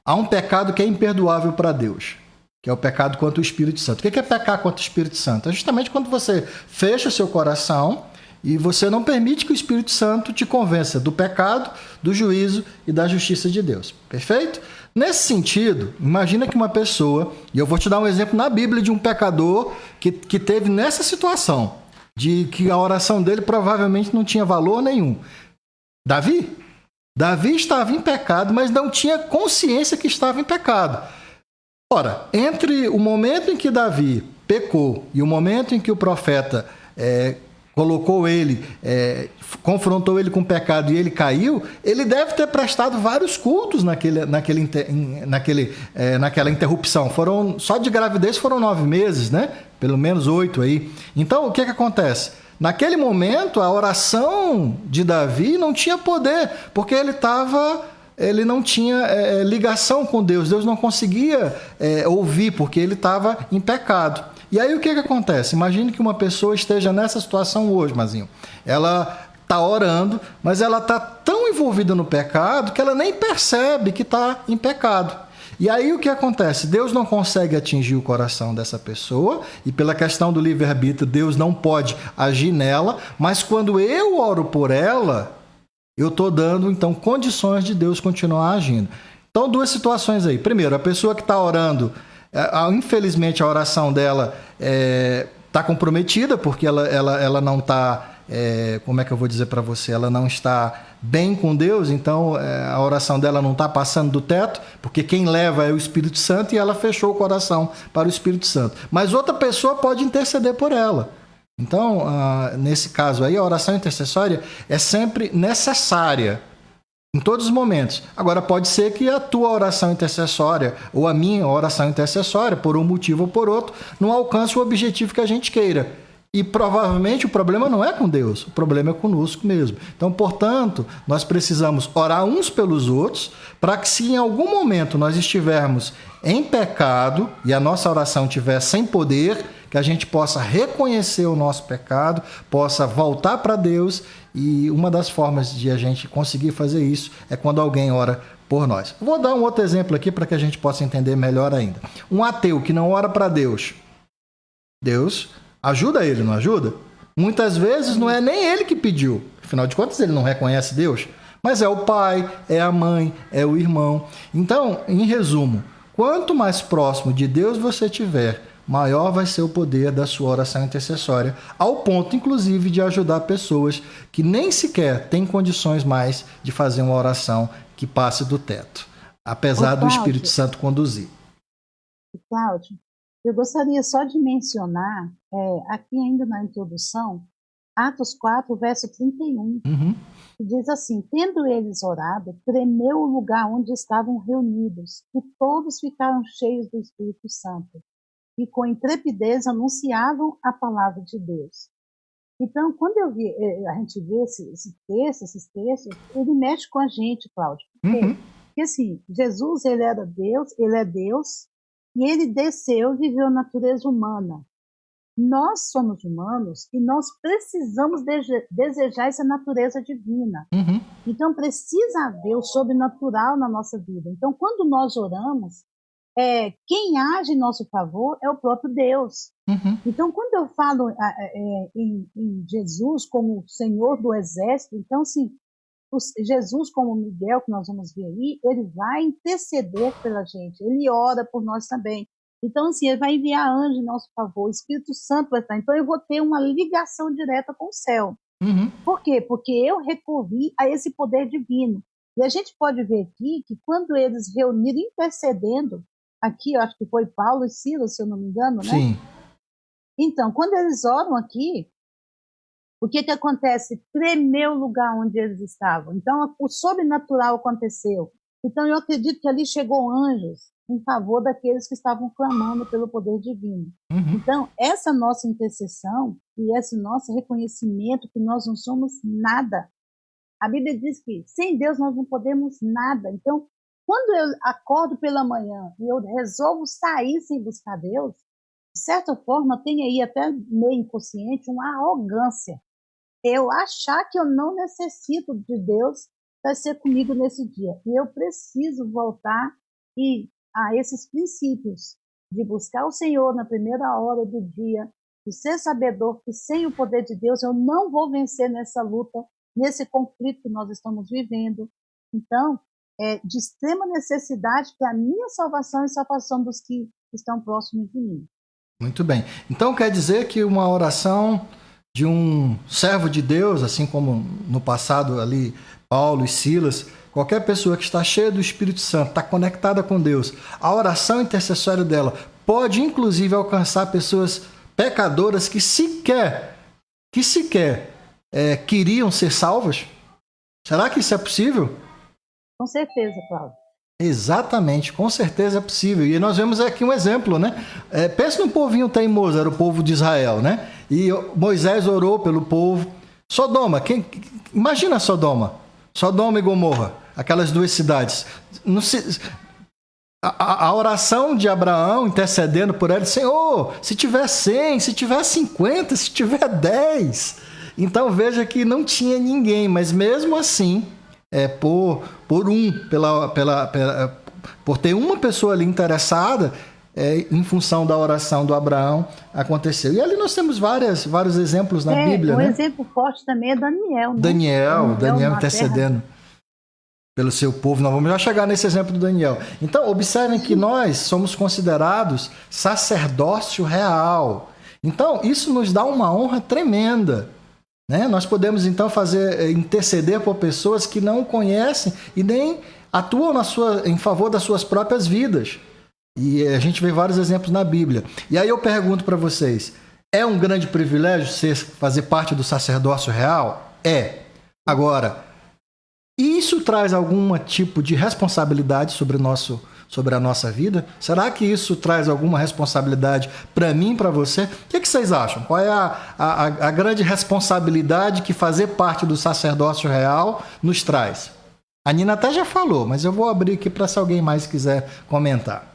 há um pecado que é imperdoável para Deus, que é o pecado contra o Espírito Santo. O que é pecar contra o Espírito Santo? É justamente quando você fecha seu coração e você não permite que o Espírito Santo te convença do pecado, do juízo e da justiça de Deus. Perfeito? Nesse sentido, imagina que uma pessoa, e eu vou te dar um exemplo na Bíblia de um pecador que teve nessa situação, de que a oração dele provavelmente não tinha valor nenhum. Davi estava em pecado, mas não tinha consciência que estava em pecado. Ora, entre o momento em que Davi pecou e o momento em que o profeta colocou ele, confrontou ele com o pecado e ele caiu, ele deve ter prestado vários cultos naquela interrupção. Só de gravidez foram 9 meses, né? Pelo menos 8 aí. Então, o que acontece? Naquele momento, a oração de Davi não tinha poder, porque ele não tinha ligação com Deus. Deus não conseguia ouvir, porque ele estava em pecado. E aí o que acontece? Imagine que uma pessoa esteja nessa situação hoje, Mazinho. Ela está orando, mas ela está tão envolvida no pecado que ela nem percebe que está em pecado. E aí o que acontece? Deus não consegue atingir o coração dessa pessoa, e pela questão do livre-arbítrio, Deus não pode agir nela, mas quando eu oro por ela, eu estou dando, então, condições de Deus continuar agindo. Então, 2 situações aí. Primeiro, a pessoa que está orando, infelizmente a oração dela está comprometida, porque ela não está, como é que eu vou dizer para você, ela não está bem com Deus, então a oração dela não está passando do teto, porque quem leva é o Espírito Santo e ela fechou o coração para o Espírito Santo. Mas outra pessoa pode interceder por ela. Então, nesse caso aí, a oração intercessória é sempre necessária, em todos os momentos. Agora, pode ser que a tua oração intercessória, ou a minha oração intercessória, por um motivo ou por outro, não alcance o objetivo que a gente queira. E provavelmente o problema não é com Deus, o problema é conosco mesmo. Então, portanto, nós precisamos orar uns pelos outros, para que se em algum momento nós estivermos em pecado e a nossa oração estiver sem poder, que a gente possa reconhecer o nosso pecado, possa voltar para Deus, e uma das formas de a gente conseguir fazer isso é quando alguém ora por nós. Vou dar um outro exemplo aqui para que a gente possa entender melhor ainda. Um ateu que não ora para Deus, Deus ajuda ele, não ajuda? Muitas vezes não é nem ele que pediu, afinal de contas ele não reconhece Deus, mas é o pai, é a mãe, é o irmão. Então, em resumo, quanto mais próximo de Deus você estiver, maior vai ser o poder da sua oração intercessória, ao ponto, inclusive, de ajudar pessoas que nem sequer têm condições mais de fazer uma oração que passe do teto, apesar do Espírito Santo conduzir. Cláudio, eu gostaria só de mencionar, aqui ainda na introdução, Atos 4, verso 31, que diz assim: tendo eles orado, tremeu o lugar onde estavam reunidos, e todos ficaram cheios do Espírito Santo, e com intrepidez anunciavam a palavra de Deus. Então, quando a gente vê esses textos, ele mexe com a gente, Cláudio. Porque assim, Jesus, ele é Deus, e ele desceu e viveu a natureza humana. nós somos humanos e nós precisamos desejar essa natureza divina. Uhum. Então, precisa haver o sobrenatural na nossa vida. Então, quando nós oramos, quem age em nosso favor é o próprio Deus. Uhum. Então, quando eu falo em Jesus como Senhor do Exército, então, assim, Jesus como Miguel, que nós vamos ver aí, ele vai interceder pela gente, ele ora por nós também. Então, assim, ele vai enviar anjo em nosso favor, o Espírito Santo vai estar. Então, eu vou ter uma ligação direta com o céu. Uhum. Por quê? Porque eu recorri a esse poder divino. E a gente pode ver aqui que quando eles reuniram intercedendo, aqui eu acho que foi Paulo e Silas, se eu não me engano, né? Sim. Então, quando eles oram aqui, o que acontece? Tremeu o lugar onde eles estavam. Então, o sobrenatural aconteceu. Então, eu acredito que ali chegou anjos em favor daqueles que estavam clamando pelo poder divino. Uhum. Então, essa nossa intercessão e esse nosso reconhecimento que nós não somos nada. A Bíblia diz que sem Deus nós não podemos nada. Então, quando eu acordo pela manhã e eu resolvo sair sem buscar Deus, de certa forma, tem aí até meio inconsciente uma arrogância. Eu achar que eu não necessito de Deus para ser comigo nesse dia. E eu preciso voltar a esses princípios de buscar o Senhor na primeira hora do dia, de ser sabedor que sem o poder de Deus eu não vou vencer nessa luta, nesse conflito que nós estamos vivendo. Então, é de extrema necessidade para a minha salvação e salvação dos que estão próximos de mim. Muito bem. Então quer dizer que uma oração de um servo de Deus, assim como no passado ali Paulo e Silas, qualquer pessoa que está cheia do Espírito Santo, está conectada com Deus, a oração intercessória dela pode inclusive alcançar pessoas pecadoras que sequer queriam ser salvas? Será que isso é possível? Com certeza, Cláudio. Exatamente, com certeza é possível. E nós vemos aqui um exemplo, né? Pensa num povinho teimoso, era o povo de Israel, né? E Moisés orou pelo povo. Sodoma, imagina Sodoma e Gomorra, aquelas duas cidades. A oração de Abraão intercedendo por ele, Senhor, se tiver 100, se tiver 50, se tiver 10. Então veja que não tinha ninguém, mas mesmo assim, por ter uma pessoa ali interessada, em função da oração do Abraão, aconteceu. E ali nós temos vários exemplos na Bíblia. Um exemplo forte também é Daniel. Né? Daniel intercedendo pelo seu povo. Nós vamos já chegar nesse exemplo do Daniel. Então, observem que nós somos considerados sacerdócio real. Então, isso nos dá uma honra tremenda. Né? Nós podemos, então, interceder por pessoas que não conhecem e nem atuam em favor das suas próprias vidas. E a gente vê vários exemplos na Bíblia. E aí eu pergunto para vocês, é um grande privilégio fazer parte do sacerdócio real? É. Agora, isso traz algum tipo de responsabilidade sobre a nossa vida? Será que isso traz alguma responsabilidade para mim e para você? O que vocês acham? Qual é a grande responsabilidade que fazer parte do sacerdócio real nos traz? A Nina até já falou, mas eu vou abrir aqui para se alguém mais quiser comentar.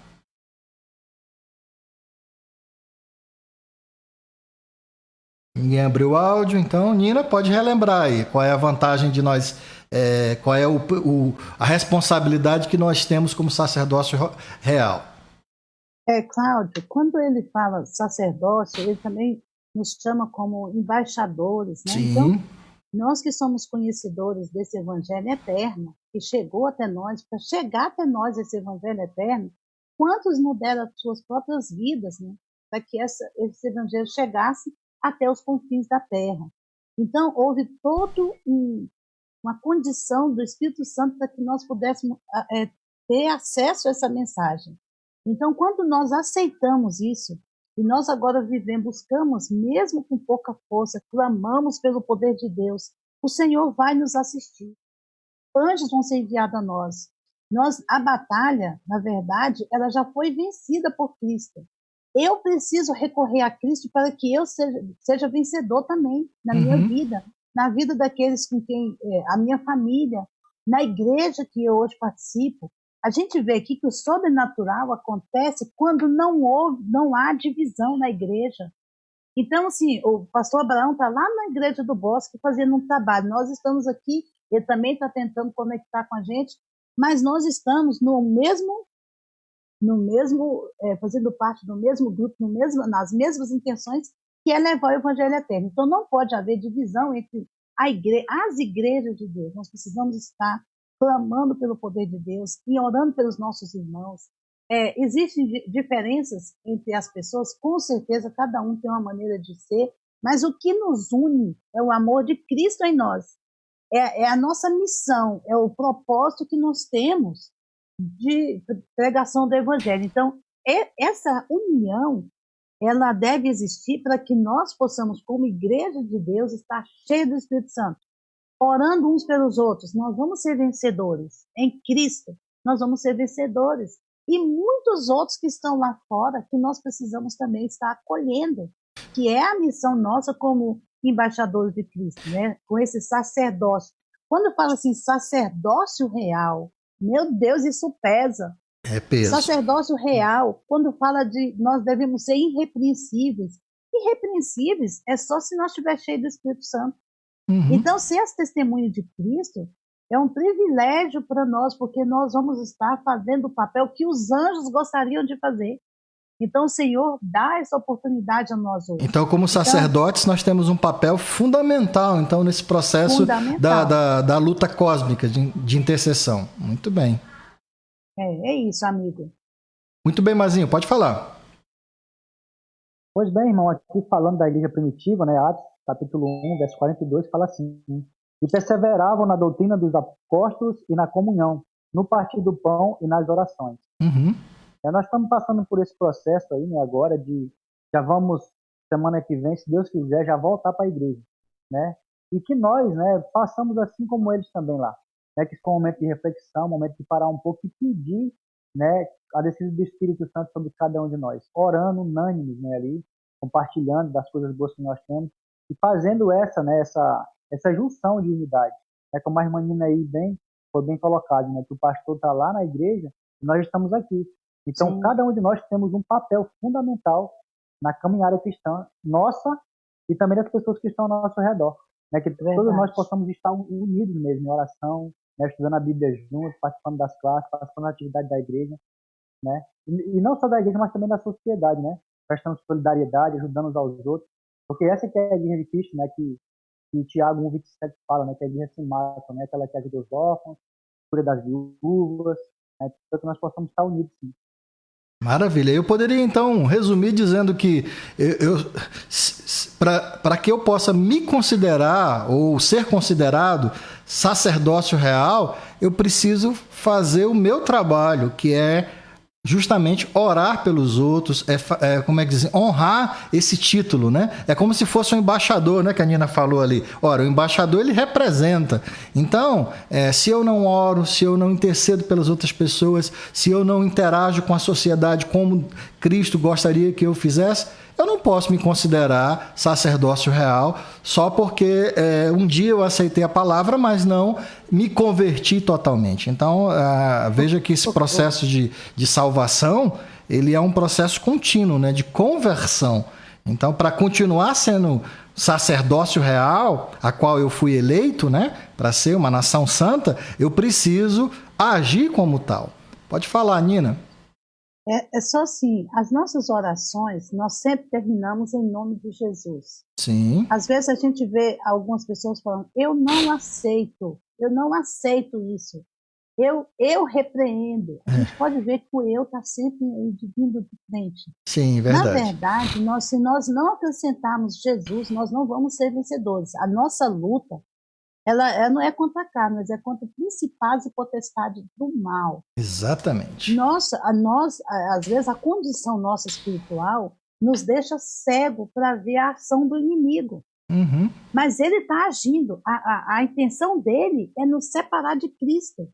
Ninguém abriu o áudio, então, Nina, pode relembrar aí qual é a vantagem de nós, qual é a responsabilidade que nós temos como sacerdócio real. Cláudio, quando ele fala sacerdócio, ele também nos chama como embaixadores, né? Sim. Então, nós que somos conhecedores desse evangelho eterno, que chegou até nós, para chegar até nós esse evangelho eterno, quantos não deram as suas próprias vidas, né? Para que esse evangelho chegasse até os confins da terra. Então, houve toda uma condição do Espírito Santo para que nós pudéssemos ter acesso a essa mensagem. Então, quando nós aceitamos isso, e nós agora buscamos, mesmo com pouca força, clamamos pelo poder de Deus, o Senhor vai nos assistir. Anjos vão ser enviados a nós. A batalha, na verdade, ela já foi vencida por Cristo. Eu preciso recorrer a Cristo para que eu seja vencedor também na minha vida, na vida daqueles com quem, a minha família, na igreja que eu hoje participo. A gente vê aqui que o sobrenatural acontece quando não há divisão na igreja. Então, assim, o pastor Abraão está lá na Igreja do Bosque fazendo um trabalho. Nós estamos aqui, ele também está tentando conectar com a gente, mas nós estamos fazendo parte do mesmo grupo, nas mesmas intenções, que é levar o Evangelho eterno. Então, não pode haver divisão entre as igrejas de Deus. Nós precisamos estar clamando pelo poder de Deus e orando pelos nossos irmãos. Existem diferenças entre as pessoas, com certeza, cada um tem uma maneira de ser, mas o que nos une é o amor de Cristo em nós. É a nossa missão, é o propósito que nós temos de pregação do Evangelho. Então, essa união, ela deve existir para que nós possamos, como igreja de Deus, estar cheio do Espírito Santo, orando uns pelos outros. Nós vamos ser vencedores. Em Cristo, nós vamos ser vencedores. E muitos outros que estão lá fora, que nós precisamos também estar acolhendo, que é a missão nossa como embaixadores de Cristo, né? Com esse sacerdócio. Quando eu falo assim, sacerdócio real, meu Deus, isso pesa. É peso. Sacerdócio real, quando fala de nós devemos ser irrepreensíveis. Irrepreensíveis é só se nós estivermos cheios do Espírito Santo. Uhum. Então, ser as testemunhas de Cristo é um privilégio para nós, porque nós vamos estar fazendo o papel que os anjos gostariam de fazer. Então, o Senhor dá essa oportunidade a nós hoje. Então, como sacerdotes, nós temos um papel fundamental, então, nesse processo da luta cósmica de intercessão. Muito bem. É isso, amigo. Muito bem, Mazinho, pode falar. Pois bem, irmão, aqui falando da igreja primitiva, né, Atos, capítulo 1, verso 42, fala assim: e perseveravam na doutrina dos apóstolos e na comunhão, no partir do pão e nas orações. Uhum. Nós estamos passando por esse processo aí, né, agora já vamos, semana que vem, se Deus quiser, já voltar para a igreja, né? E que nós, né, passamos assim como eles também lá, né? Que foi um momento de reflexão, um momento de parar um pouco e pedir, né, a decisão do Espírito Santo sobre cada um de nós, orando unânimes, né, ali, compartilhando das coisas boas que nós temos e fazendo essa junção de unidade, né? Como a irmã Nina aí foi bem colocado, né? Que o pastor está lá na igreja e nós estamos aqui. Então, sim, cada um de nós temos um papel fundamental na caminhada cristã nossa e também das pessoas que estão ao nosso redor, né? Que todos nós possamos estar unidos mesmo em oração, né? Estudando a Bíblia juntos, participando das classes, participando da atividade da igreja, né? E não só da igreja, mas também da sociedade, né? Prestando solidariedade, ajudando uns aos outros, porque essa que é a igreja de Cristo, né? Que Tiago 1,27 fala, né? Que a igreja se mata, né? Aquela que ajuda os órfãos, cuida das viúvas, né? Para que nós possamos estar unidos, sim. Maravilha. Eu poderia, então, resumir dizendo que para que eu possa me considerar ou ser considerado sacerdócio real, eu preciso fazer o meu trabalho, que é justamente orar pelos outros, como é que dizem, honrar esse título, né? É como se fosse um embaixador, né, que a Nina falou ali. Ora, o embaixador, ele representa. Então, se eu não oro, se eu não intercedo pelas outras pessoas, se eu não interajo com a sociedade como Cristo gostaria que eu fizesse, eu não posso me considerar sacerdócio real só porque um dia eu aceitei a palavra, mas não me converti totalmente. Então, veja que esse processo de salvação, ele é um processo contínuo, né, de conversão. Então, para continuar sendo sacerdócio real, a qual eu fui eleito, né, para ser uma nação santa, eu preciso agir como tal. Pode falar, Nina. É só assim, as nossas orações, nós sempre terminamos em nome de Jesus. Sim. Às vezes a gente vê algumas pessoas falando, eu não aceito isso, eu repreendo. A gente pode ver que o eu está sempre vindo de frente. Sim, verdade. Na verdade, se nós não acrescentarmos Jesus, nós não vamos ser vencedores. A nossa luta, ela não é contra a carne, mas é contra principados e potestades do mal. Exatamente. Às vezes, a condição nossa espiritual nos deixa cego para ver a ação do inimigo. Uhum. Mas ele está agindo. A intenção dele é nos separar de Cristo.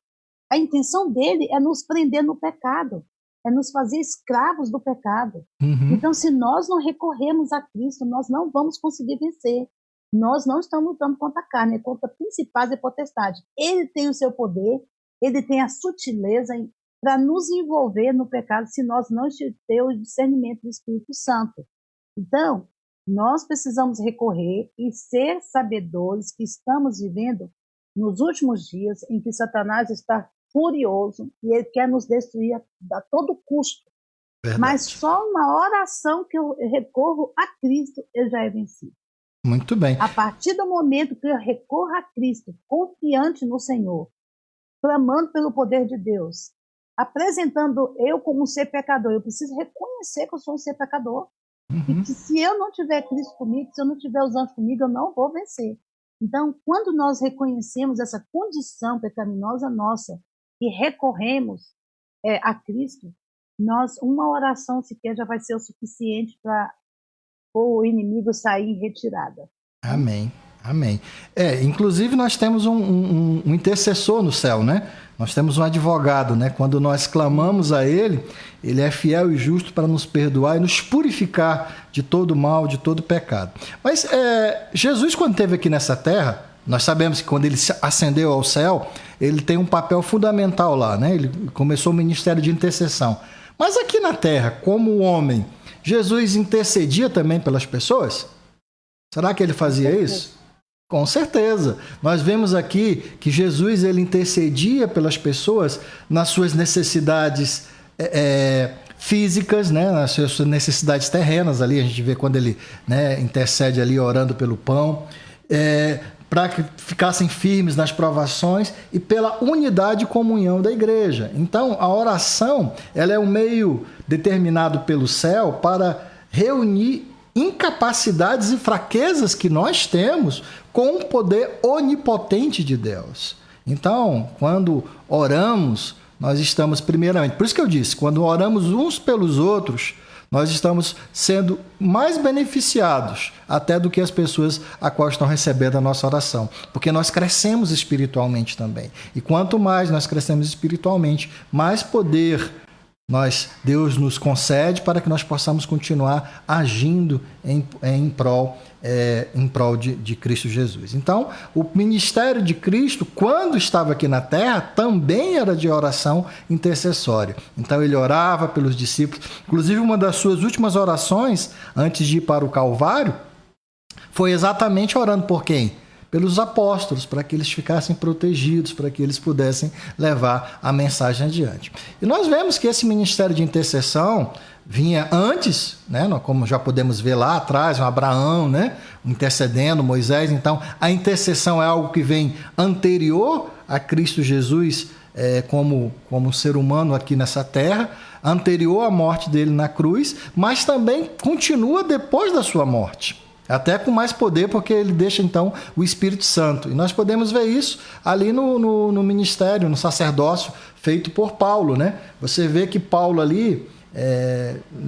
A intenção dele é nos prender no pecado. É nos fazer escravos do pecado. Uhum. Então, se nós não recorrermos a Cristo, nós não vamos conseguir vencer. Nós não estamos lutando contra a carne, é contra principados e potestades. Ele tem o seu poder, ele tem a sutileza para nos envolver no pecado se nós não tivermos o discernimento do Espírito Santo. Então, Nós precisamos recorrer e ser sabedores que estamos vivendo nos últimos dias em que Satanás está furioso e ele quer nos destruir a todo custo. Verdade. Mas só uma oração que eu recorro a Cristo, ele já é vencido. Muito bem. A partir do momento que eu recorro a Cristo, confiante no Senhor, clamando pelo poder de Deus, apresentando eu como um ser pecador, eu preciso reconhecer que eu sou um ser pecador. E que se eu não tiver Cristo comigo, se eu não tiver os anjos comigo, eu não vou vencer. Então, quando nós reconhecemos essa condição pecaminosa nossa e recorremos a Cristo, uma oração sequer já vai ser o suficiente para o inimigo sair em retirada. Amém. Amém. Inclusive nós temos um intercessor no céu, né? Nós temos um advogado, né? Quando nós clamamos a ele, ele é fiel e justo para nos perdoar e nos purificar de todo mal, de todo pecado. Mas Jesus, quando esteve aqui nessa terra, nós sabemos que quando ele ascendeu ao céu, ele tem um papel fundamental lá, né? Ele começou o ministério de intercessão. Mas aqui na terra, como homem, Jesus intercedia também pelas pessoas? Será que ele fazia isso? Com certeza. Nós vemos aqui que Jesus ele intercedia pelas pessoas nas suas necessidades físicas, né? Nas suas necessidades terrenas ali. A gente vê quando ele, né, intercede ali orando pelo pão, para que ficassem firmes nas provações e pela unidade e comunhão da igreja. Então, a oração ela é um meio determinado pelo céu para reunir incapacidades e fraquezas que nós temos com o poder onipotente de Deus. Então, quando oramos, nós estamos primeiramente... Por isso que eu disse, quando oramos uns pelos outros, nós estamos sendo mais beneficiados até do que as pessoas a qual estão recebendo a nossa oração. Porque nós crescemos espiritualmente também. E quanto mais nós crescemos espiritualmente, mais poder Deus nos concede para que nós possamos continuar agindo em prol de Cristo Jesus. Então, o ministério de Cristo, quando estava aqui na terra, também era de oração intercessória. Então, ele orava pelos discípulos. Inclusive, uma das suas últimas orações, antes de ir para o Calvário, foi exatamente orando por quem? Pelos apóstolos, para que eles ficassem protegidos, para que eles pudessem levar a mensagem adiante. E nós vemos que esse ministério de intercessão vinha antes, né? Como já podemos ver lá atrás, o Abraão, né? Intercedendo, Moisés. Então, a intercessão é algo que vem anterior a Cristo Jesus como ser humano aqui nessa terra, anterior à morte dele na cruz, mas também continua depois da sua morte. Até com mais poder, porque ele deixa, então, o Espírito Santo. E nós podemos ver isso ali no ministério, no sacerdócio, feito por Paulo, né? Você vê que Paulo ali,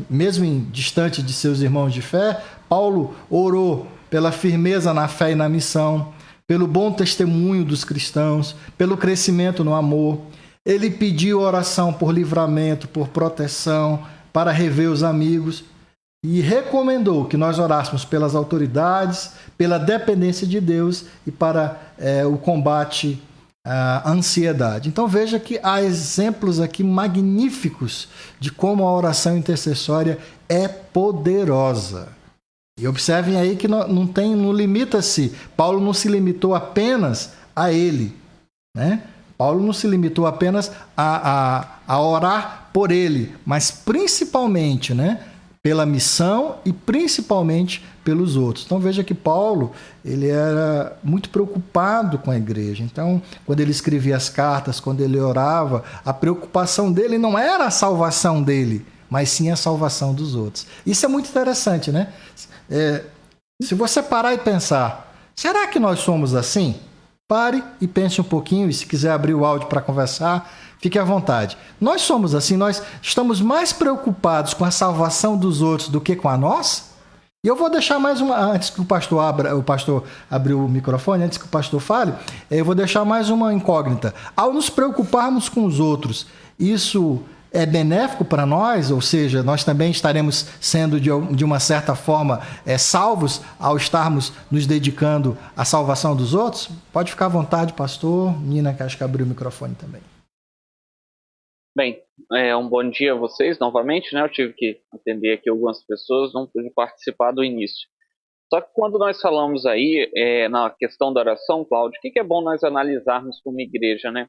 mesmo distante de seus irmãos de fé, Paulo orou pela firmeza na fé e na missão, pelo bom testemunho dos cristãos, pelo crescimento no amor. Ele pediu oração por livramento, por proteção, para rever os amigos. E recomendou que nós orássemos pelas autoridades, pela dependência de Deus e para o combate à ansiedade. Então veja que há exemplos aqui magníficos de como a oração intercessória é poderosa. E observem aí que não limita-se, Paulo não se limitou apenas a ele, né? Paulo não se limitou apenas a orar por ele, mas principalmente, né, pela missão e principalmente pelos outros. Então veja que Paulo ele era muito preocupado com a igreja. Então, quando ele escrevia as cartas, quando ele orava, a preocupação dele não era a salvação dele, mas sim a salvação dos outros. Isso é muito interessante, né? Se você parar e pensar, será que nós somos assim? Pare e pense um pouquinho, e se quiser abrir o áudio para conversar, fique à vontade. Nós somos assim, nós estamos mais preocupados com a salvação dos outros do que com a nossa? E eu vou deixar mais uma, antes que o pastor abrir o microfone, antes que o pastor fale, eu vou deixar mais uma incógnita. Ao nos preocuparmos com os outros, isso é benéfico para nós? Ou seja, nós também estaremos sendo, de uma certa forma, salvos ao estarmos nos dedicando à salvação dos outros? Pode ficar à vontade, pastor. Nina, que acho que abriu o microfone também. Bem, um bom dia a vocês novamente, né? Eu tive que atender aqui algumas pessoas, não pude participar do início. Só que quando nós falamos aí na questão da oração, Cláudio, o que é bom nós analisarmos como igreja, né?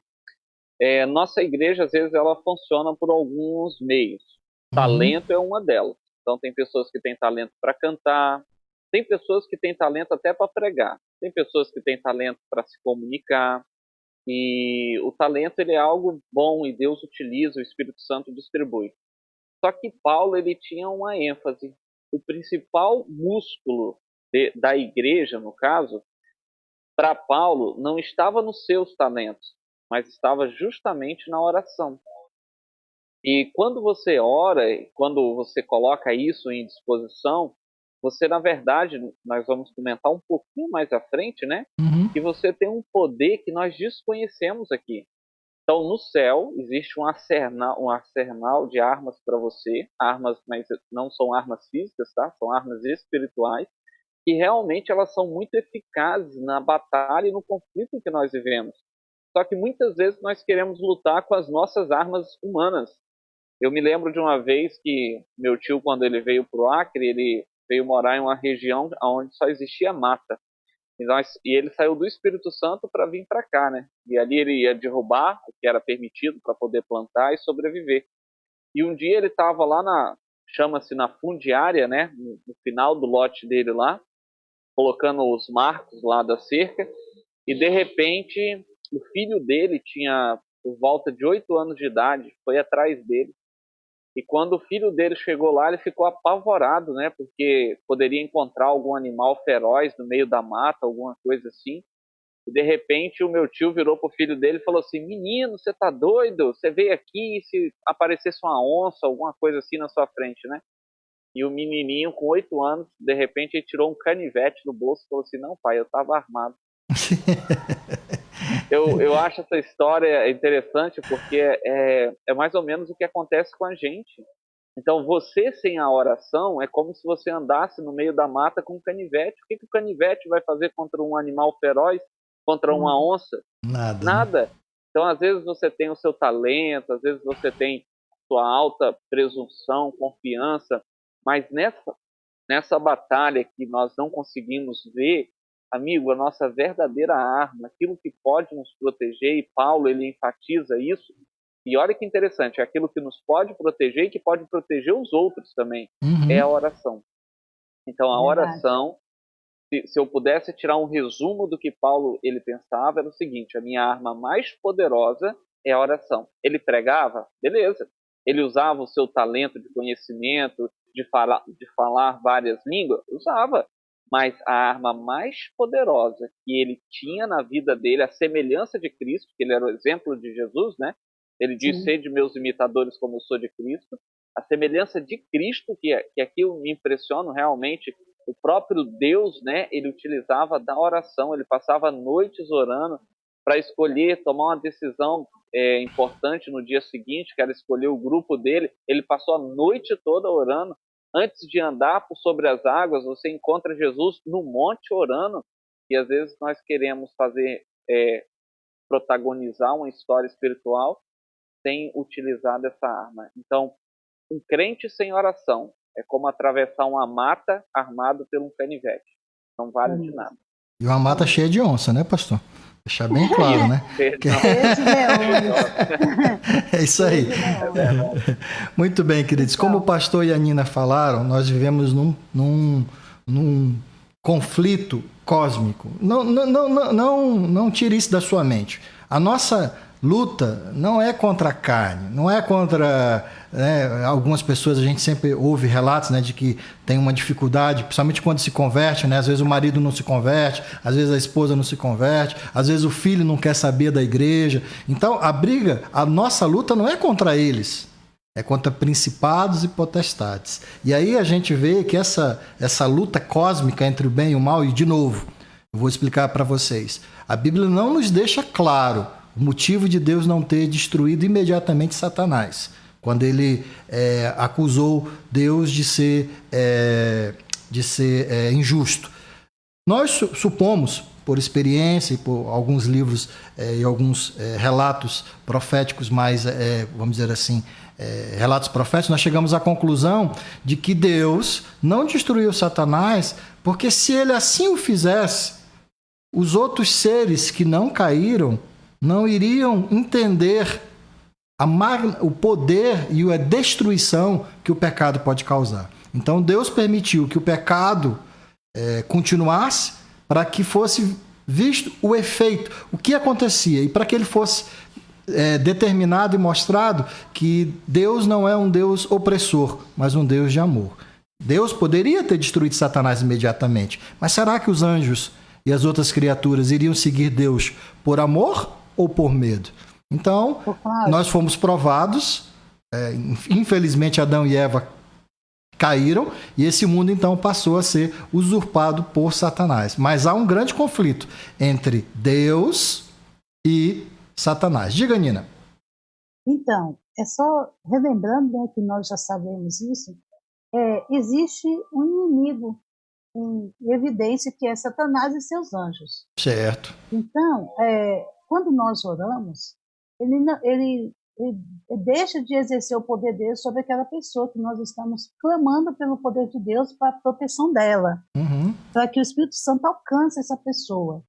Nossa igreja, às vezes, ela funciona por alguns meios. Talento é uma delas. Então, tem pessoas que têm talento para cantar, tem pessoas que têm talento até para pregar, tem pessoas que têm talento para se comunicar, e o talento ele é algo bom e Deus utiliza, o Espírito Santo distribui. Só que Paulo ele tinha uma ênfase. O principal músculo da igreja, no caso, para Paulo, não estava nos seus talentos, mas estava justamente na oração. E quando você ora, quando você coloca isso em disposição, você, na verdade, nós vamos comentar um pouquinho mais à frente, né? Que você tem um poder que nós desconhecemos aqui. Então, no céu, existe um arsenal de armas para você, armas, mas não são armas físicas, tá? São armas espirituais, que realmente elas são muito eficazes na batalha e no conflito que nós vivemos. Só que muitas vezes nós queremos lutar com as nossas armas humanas. Eu me lembro de uma vez que meu tio, quando ele veio para o Acre, ele veio morar em uma região onde só existia mata. E ele saiu do Espírito Santo para vir para cá, né? E ali ele ia derrubar o que era permitido para poder plantar e sobreviver. E um dia ele estava lá chama-se na fundiária, né? No final do lote dele lá, colocando os marcos lá da cerca. E de repente, o filho dele tinha por volta de 8 anos de idade, foi atrás dele. E quando o filho dele chegou lá, ele ficou apavorado, né? Porque poderia encontrar algum animal feroz no meio da mata, alguma coisa assim. E de repente o meu tio virou pro filho dele e falou assim: menino, você tá doido? Você veio aqui e se aparecesse uma onça, alguma coisa assim na sua frente, né? E o menininho com 8 anos, de repente ele tirou um canivete do bolso e falou assim: não, pai, eu tava armado. Eu acho essa história interessante porque é mais ou menos o que acontece com a gente. Então, você sem a oração é como se você andasse no meio da mata com um canivete. O que o canivete vai fazer contra um animal feroz, contra uma onça? Nada. Nada. Né? Então, às vezes você tem o seu talento, às vezes você tem sua alta presunção, confiança, mas nessa batalha que nós não conseguimos ver, amigo, a nossa verdadeira arma, aquilo que pode nos proteger, e Paulo ele enfatiza isso, e olha que interessante, é aquilo que nos pode proteger e que pode proteger os outros também, é a oração. Então a oração, se eu pudesse tirar um resumo do que Paulo ele pensava, era o seguinte: a minha arma mais poderosa é a oração. Ele pregava? Beleza. Ele usava o seu talento de conhecimento, de falar várias línguas? Usava. Mas a arma mais poderosa que ele tinha na vida dele, a semelhança de Cristo, que ele era o exemplo de Jesus, né? Ele diz: sede meus imitadores como eu sou de Cristo. A semelhança de Cristo, que aqui eu me impressiono realmente, o próprio Deus, né? Ele utilizava da oração, ele passava noites orando para escolher, tomar uma decisão importante no dia seguinte, que era escolher o grupo dele. Ele passou a noite toda orando. Antes de andar por sobre as águas, você encontra Jesus no monte orando. E às vezes nós queremos protagonizar uma história espiritual sem utilizar dessa arma. Então, um crente sem oração é como atravessar uma mata armado por um canivete. Não vale de nada. E uma mata cheia de onça, né, pastor? Deixar bem claro, né? É isso aí. Muito bem, queridos. Como o pastor e a Nina falaram, nós vivemos num conflito cósmico. Não tire isso da sua mente. A nossa luta não é contra a carne, não é contra... algumas pessoas, a gente sempre ouve relatos, né, de que tem uma dificuldade, principalmente quando se converte, né? Às vezes o marido não se converte, às vezes a esposa não se converte, às vezes o filho não quer saber da igreja. Então a nossa luta não é contra eles, é contra principados e potestades. E aí a gente vê que essa luta cósmica entre o bem e o mal, e de novo, eu vou explicar para vocês, a Bíblia não nos deixa claro o motivo de Deus não ter destruído imediatamente Satanás, quando ele acusou Deus de ser injusto. Nós supomos por experiência e por alguns livros e alguns relatos proféticos mais, vamos dizer assim, relatos proféticos, nós chegamos à conclusão de que Deus não destruiu Satanás, porque se ele assim o fizesse, os outros seres que não caíram não iriam entender o poder e a destruição que o pecado pode causar. Então Deus permitiu que o pecado continuasse para que fosse visto o efeito, o que acontecia, e para que ele fosse determinado e mostrado que Deus não é um Deus opressor, mas um Deus de amor. Deus poderia ter destruído Satanás imediatamente, mas será que os anjos e as outras criaturas iriam seguir Deus por amor ou por medo? Então, nós fomos provados, infelizmente Adão e Eva caíram, e esse mundo então passou a ser usurpado por Satanás. Mas há um grande conflito entre Deus e Satanás. Diga, Nina. Então, só relembrando, né, que nós já sabemos isso, existe um inimigo em evidência que é Satanás e seus anjos. Certo. Então, quando nós oramos, ele deixa de exercer o poder dele sobre aquela pessoa que nós estamos clamando pelo poder de Deus para a proteção dela, para que o Espírito Santo alcance essa pessoa.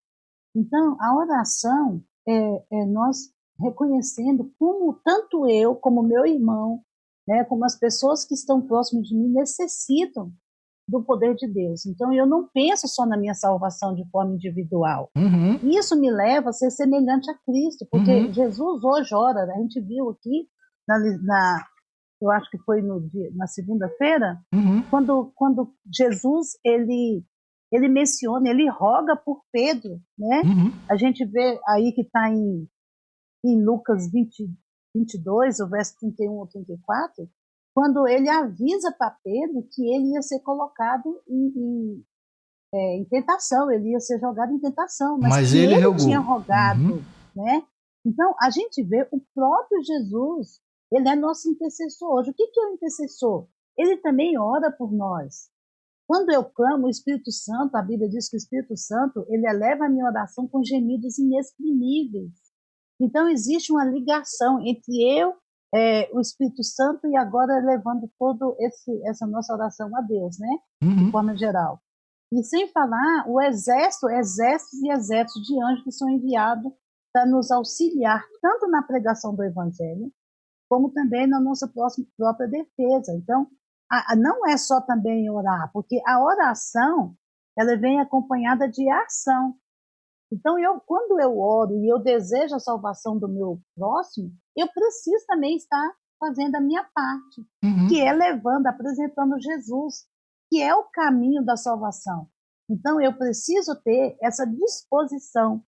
Então, a oração é nós reconhecendo como tanto eu, como meu irmão, né, como as pessoas que estão próximas de mim necessitam do poder de Deus. Então, eu não penso só na minha salvação de forma individual. Isso me leva a ser semelhante a Cristo, porque Jesus hoje ora, a gente viu aqui, eu acho que foi na segunda-feira, quando Jesus, ele menciona, ele roga por Pedro, né? A gente vê aí que está em Lucas 22, o verso 31 ou 34, quando ele avisa para Pedro que ele ia ser colocado em tentação, ele ia ser jogado em tentação, mas que ele tinha rogado, né? Então, a gente vê o próprio Jesus, ele é nosso intercessor hoje. O que é o intercessor? Ele também ora por nós. Quando eu clamo o Espírito Santo, a Bíblia diz que o Espírito Santo, ele eleva a minha oração com gemidos inexprimíveis. Então, existe uma ligação entre o Espírito Santo e agora levando toda essa nossa oração a Deus, né? De forma geral. E sem falar o exércitos e exércitos de anjos que são enviados para nos auxiliar, tanto na pregação do Evangelho, como também na nossa própria defesa. Então, não é só também orar, porque a oração, ela vem acompanhada de ação. Então, quando eu oro e eu desejo a salvação do meu próximo, eu preciso também estar fazendo a minha parte, que é apresentando Jesus, que é o caminho da salvação. Então, eu preciso ter essa disposição,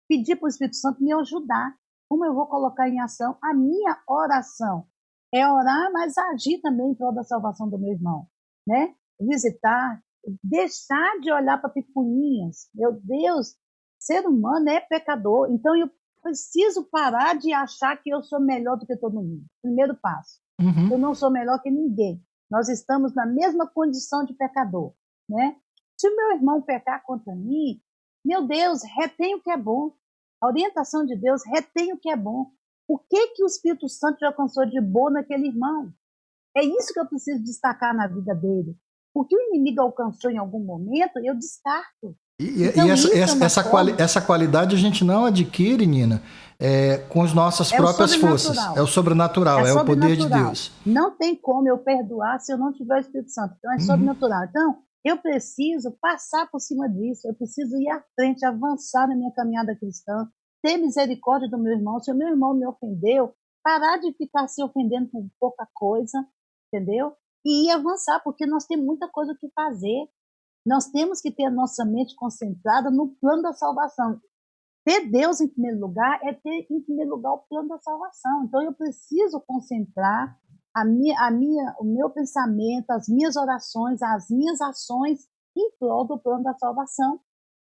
pedir para o Espírito Santo me ajudar. Como eu vou colocar em ação a minha oração? É orar, mas agir também em prol da salvação do meu irmão, né? Visitar, deixar de olhar para picuinhas. Meu Deus, ser humano é pecador, então eu preciso parar de achar que eu sou melhor do que todo mundo. Primeiro passo. Eu não sou melhor que ninguém. Nós estamos na mesma condição de pecador, né? Se o meu irmão pecar contra mim, meu Deus, retém o que é bom. A orientação de Deus, retém o que é bom. O que o Espírito Santo já alcançou de bom naquele irmão? É isso que eu preciso destacar na vida dele. O que o inimigo alcançou em algum momento, eu descarto. Então, essa qualidade a gente não adquire, Nina, com as nossas próprias forças. É o sobrenatural, é o poder de Deus. Não tem como eu perdoar se eu não tiver o Espírito Santo. Então, é sobrenatural. Então, eu preciso passar por cima disso, eu preciso ir à frente, avançar na minha caminhada cristã, ter misericórdia do meu irmão. Se o meu irmão me ofendeu, parar de ficar se ofendendo com pouca coisa, entendeu? E ir avançar, porque nós temos muita coisa que fazer. Nós temos que ter a nossa mente concentrada no plano da salvação. Ter Deus em primeiro lugar é ter em primeiro lugar o plano da salvação. Então eu preciso concentrar o meu pensamento, as minhas orações, as minhas ações em prol do plano da salvação.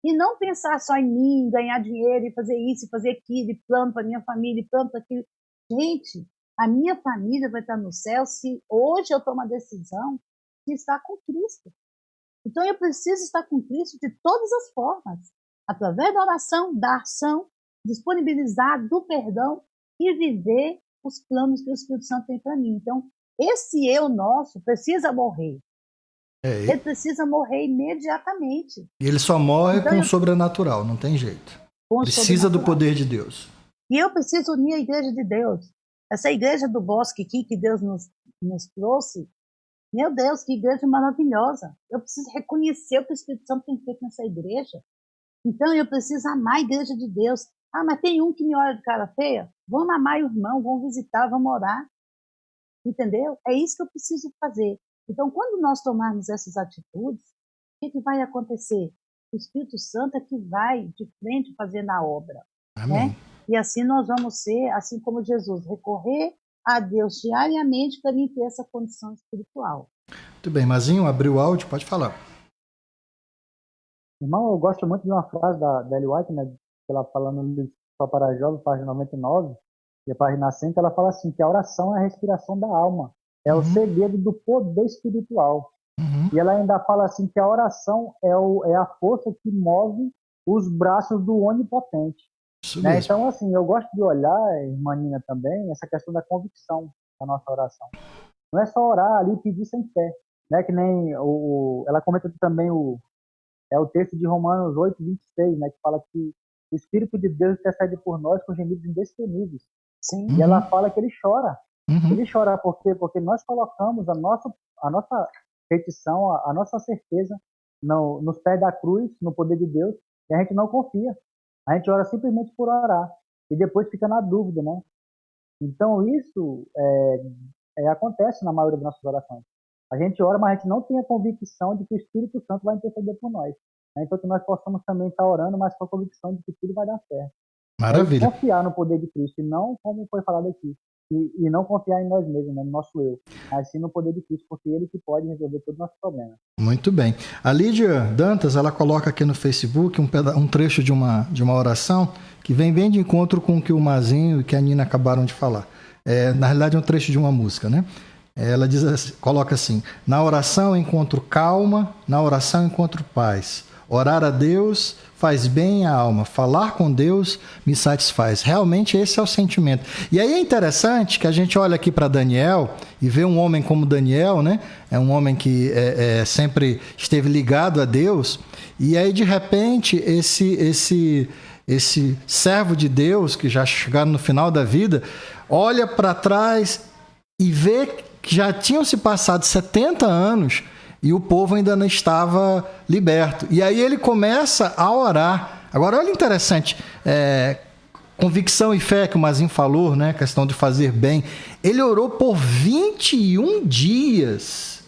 E não pensar só em mim, ganhar dinheiro e fazer isso, e fazer aquilo, e plano para minha família, e plano para aquilo. Gente, a minha família vai estar no céu se hoje eu tomo a decisão de estar com Cristo. Então eu preciso estar com Cristo de todas as formas. através da oração, da ação, disponibilizar do perdão e viver os planos que o Espírito Santo tem para mim. Então, esse eu nosso precisa morrer. Ele precisa morrer imediatamente. E ele só morre Então, com o sobrenatural, não tem jeito. Precisa do poder de Deus. E eu preciso unir a igreja de Deus. Essa igreja do bosque aqui que Deus nos trouxe, meu Deus, que igreja maravilhosa. Eu preciso reconhecer o que o Espírito Santo tem feito nessa igreja. Então eu preciso amar a igreja de Deus. Ah, mas tem um que me olha de cara feia? Vamos amar o irmão, vamos visitar, vamos orar. Entendeu? É isso que eu preciso fazer. Então, quando nós tomarmos essas atitudes, o que vai acontecer? O Espírito Santo é que vai de frente fazendo a obra. Amém. Né? E assim nós vamos ser, assim como Jesus, recorrer a Deus diariamente para mim ter essa condição espiritual. Muito bem, Mazinho, abriu o áudio, pode falar. Irmão, eu gosto muito de uma frase da Ellen White, né, que ela fala no livro Só para Jovens, página 99, e a página 100, que ela fala assim, que a oração é a respiração da alma, é o segredo do poder espiritual. E ela ainda fala assim, que a oração é a força que move os braços do onipotente. Né? Então, assim, eu gosto de olhar, irmã Nina também, essa questão da convicção da nossa oração. Não é só orar ali e pedir sem fé. Né? Que nem ela comenta também o texto de Romanos 8, 26, né? Que fala que o Espírito de Deus intercede por nós com gemidos indefiníveis. Sim. E ela fala que ele chora. Ele chora por quê? Porque nós colocamos a nossa petição, a nossa certeza nos pés da cruz, no poder de Deus, e a gente não confia. A gente ora simplesmente por orar. E depois fica na dúvida, né? Então isso acontece na maioria das nossas orações. A gente ora, mas a gente não tem a convicção de que o Espírito Santo vai interceder por nós. Então que nós possamos também estar orando, mas com a convicção de que tudo vai dar certo. Maravilha. Confiar no poder de Cristo, e não como foi falado aqui. E não confiar em nós mesmos, né, no nosso eu, mas sim no poder de Cristo, porque ele que pode resolver todos os nossos problemas. Muito bem. A Lídia Dantas, ela coloca aqui no Facebook um trecho de uma oração que vem bem de encontro com o que o Mazinho e que a Nina acabaram de falar. Na realidade é um trecho de uma música, né? Ela coloca assim: na oração encontro calma, na oração encontro paz. Orar a Deus faz bem à alma, falar com Deus me satisfaz. Realmente esse é o sentimento. E aí é interessante que a gente olha aqui para Daniel e vê um homem como Daniel, né? É um homem que sempre esteve ligado a Deus, e aí de repente esse servo de Deus, que já chegaram no final da vida, olha para trás e vê que já tinham se passado 70 anos e o povo ainda não estava liberto. E aí ele começa a orar. Agora, olha interessante, convicção e fé que o Mazinho falou, né? Questão de fazer bem. Ele orou por 21 dias.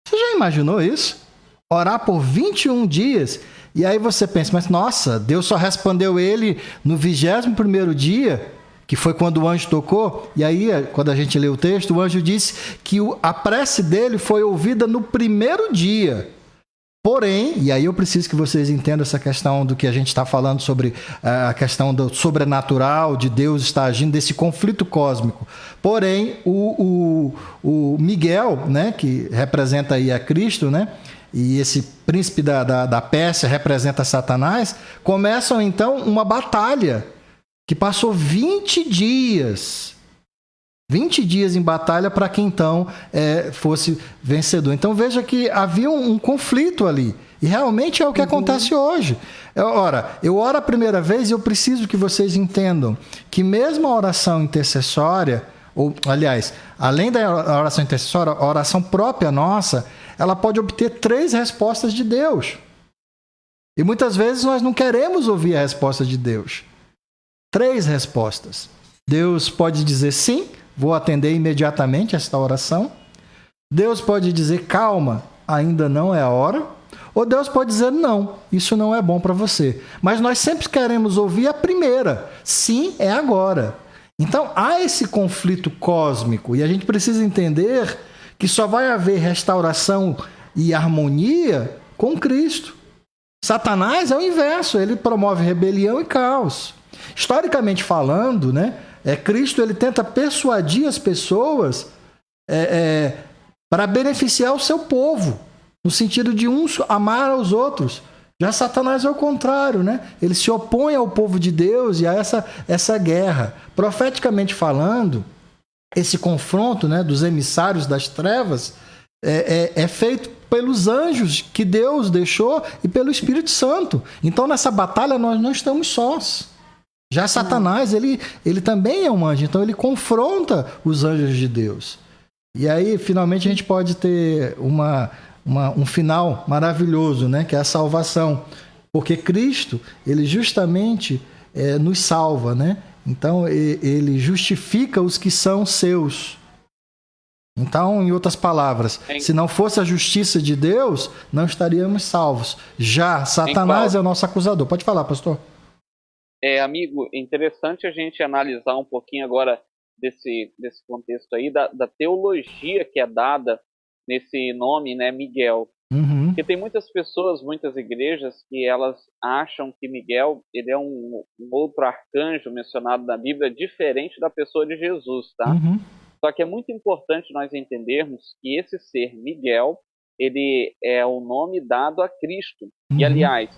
Você já imaginou isso? Orar por 21 dias. E aí você pensa, mas nossa, Deus só respondeu ele no 21º dia, que foi quando o anjo tocou. E aí, quando a gente lê o texto, o anjo disse que a prece dele foi ouvida no 1º dia. Porém, e aí eu preciso que vocês entendam essa questão do que a gente está falando sobre a questão do sobrenatural, de Deus estar agindo, desse conflito cósmico. Porém, o Miguel, né, que representa aí a Cristo, né, e esse príncipe da Pérsia representa Satanás, começam então uma batalha que passou 20 dias. 20 dias em batalha para que então fosse vencedor. Então veja que havia um conflito ali. E realmente é o que acontece hoje. Ora, eu oro a primeira vez e eu preciso que vocês entendam que mesmo a oração intercessória, ou aliás, além da oração intercessória, a oração própria nossa, ela pode obter 3 respostas de Deus. E muitas vezes nós não queremos ouvir a resposta de Deus. 3 respostas. Deus pode dizer sim, vou atender imediatamente esta oração. Deus pode dizer calma, ainda não é a hora. Ou Deus pode dizer não, isso não é bom para você. Mas nós sempre queremos ouvir a primeira, sim, é agora. Então há esse conflito cósmico e a gente precisa entender que só vai haver restauração e harmonia com Cristo. Satanás é o inverso, ele promove rebelião e caos. Historicamente falando, né, Cristo ele tenta persuadir as pessoas para beneficiar o seu povo, no sentido de uns amar aos outros. Já Satanás é o contrário, né? Ele se opõe ao povo de Deus e a essa guerra. Profeticamente falando, esse confronto, né, dos emissários das trevas é feito pelos anjos que Deus deixou e pelo Espírito Santo. Então, nessa batalha, nós não estamos sós. Já Satanás, ele também é um anjo, então ele confronta os anjos de Deus. E aí, finalmente, a gente pode ter um final maravilhoso, né? Que é a salvação. Porque Cristo, ele justamente nos salva, né? Então, ele justifica os que são seus. Então, em outras palavras, se não fosse a justiça de Deus, não estaríamos salvos. Já Satanás é o nosso acusador. Pode falar, pastor. Amigo, interessante a gente analisar um pouquinho agora desse contexto aí, da teologia que é dada nesse nome, né, Miguel. Uhum. Porque tem muitas pessoas, muitas igrejas, que elas acham que Miguel ele é um outro arcanjo mencionado na Bíblia, diferente da pessoa de Jesus, tá? Uhum. Só que é muito importante nós entendermos que esse ser Miguel, ele é o nome dado a Cristo. Uhum. E, aliás,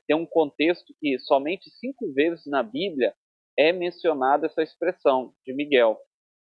tem um contexto que somente 5 vezes na Bíblia é mencionada essa expressão de Miguel.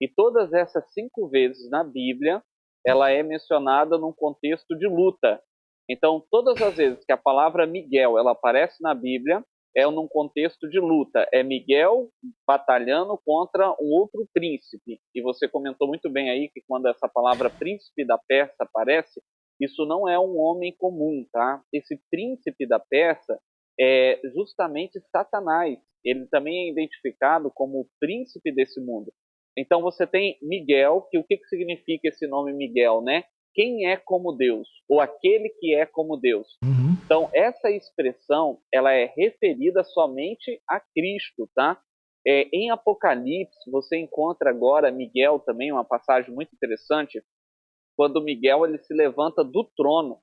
E todas essas 5 vezes na Bíblia, ela é mencionada num contexto de luta. Então, todas as vezes que a palavra Miguel ela aparece na Bíblia, é num contexto de luta. É Miguel batalhando contra um outro príncipe. E você comentou muito bem aí que quando essa palavra príncipe da Pérsia aparece, isso não é um homem comum, tá? Esse príncipe da Pérsia é justamente Satanás. Ele também é identificado como o príncipe desse mundo. Então você tem Miguel, que o que significa esse nome Miguel, né? Quem é como Deus, ou aquele que é como Deus. Uhum. Então, essa expressão, ela é referida somente a Cristo, tá? Em Apocalipse, você encontra agora Miguel também, uma passagem muito interessante, quando Miguel ele se levanta do trono.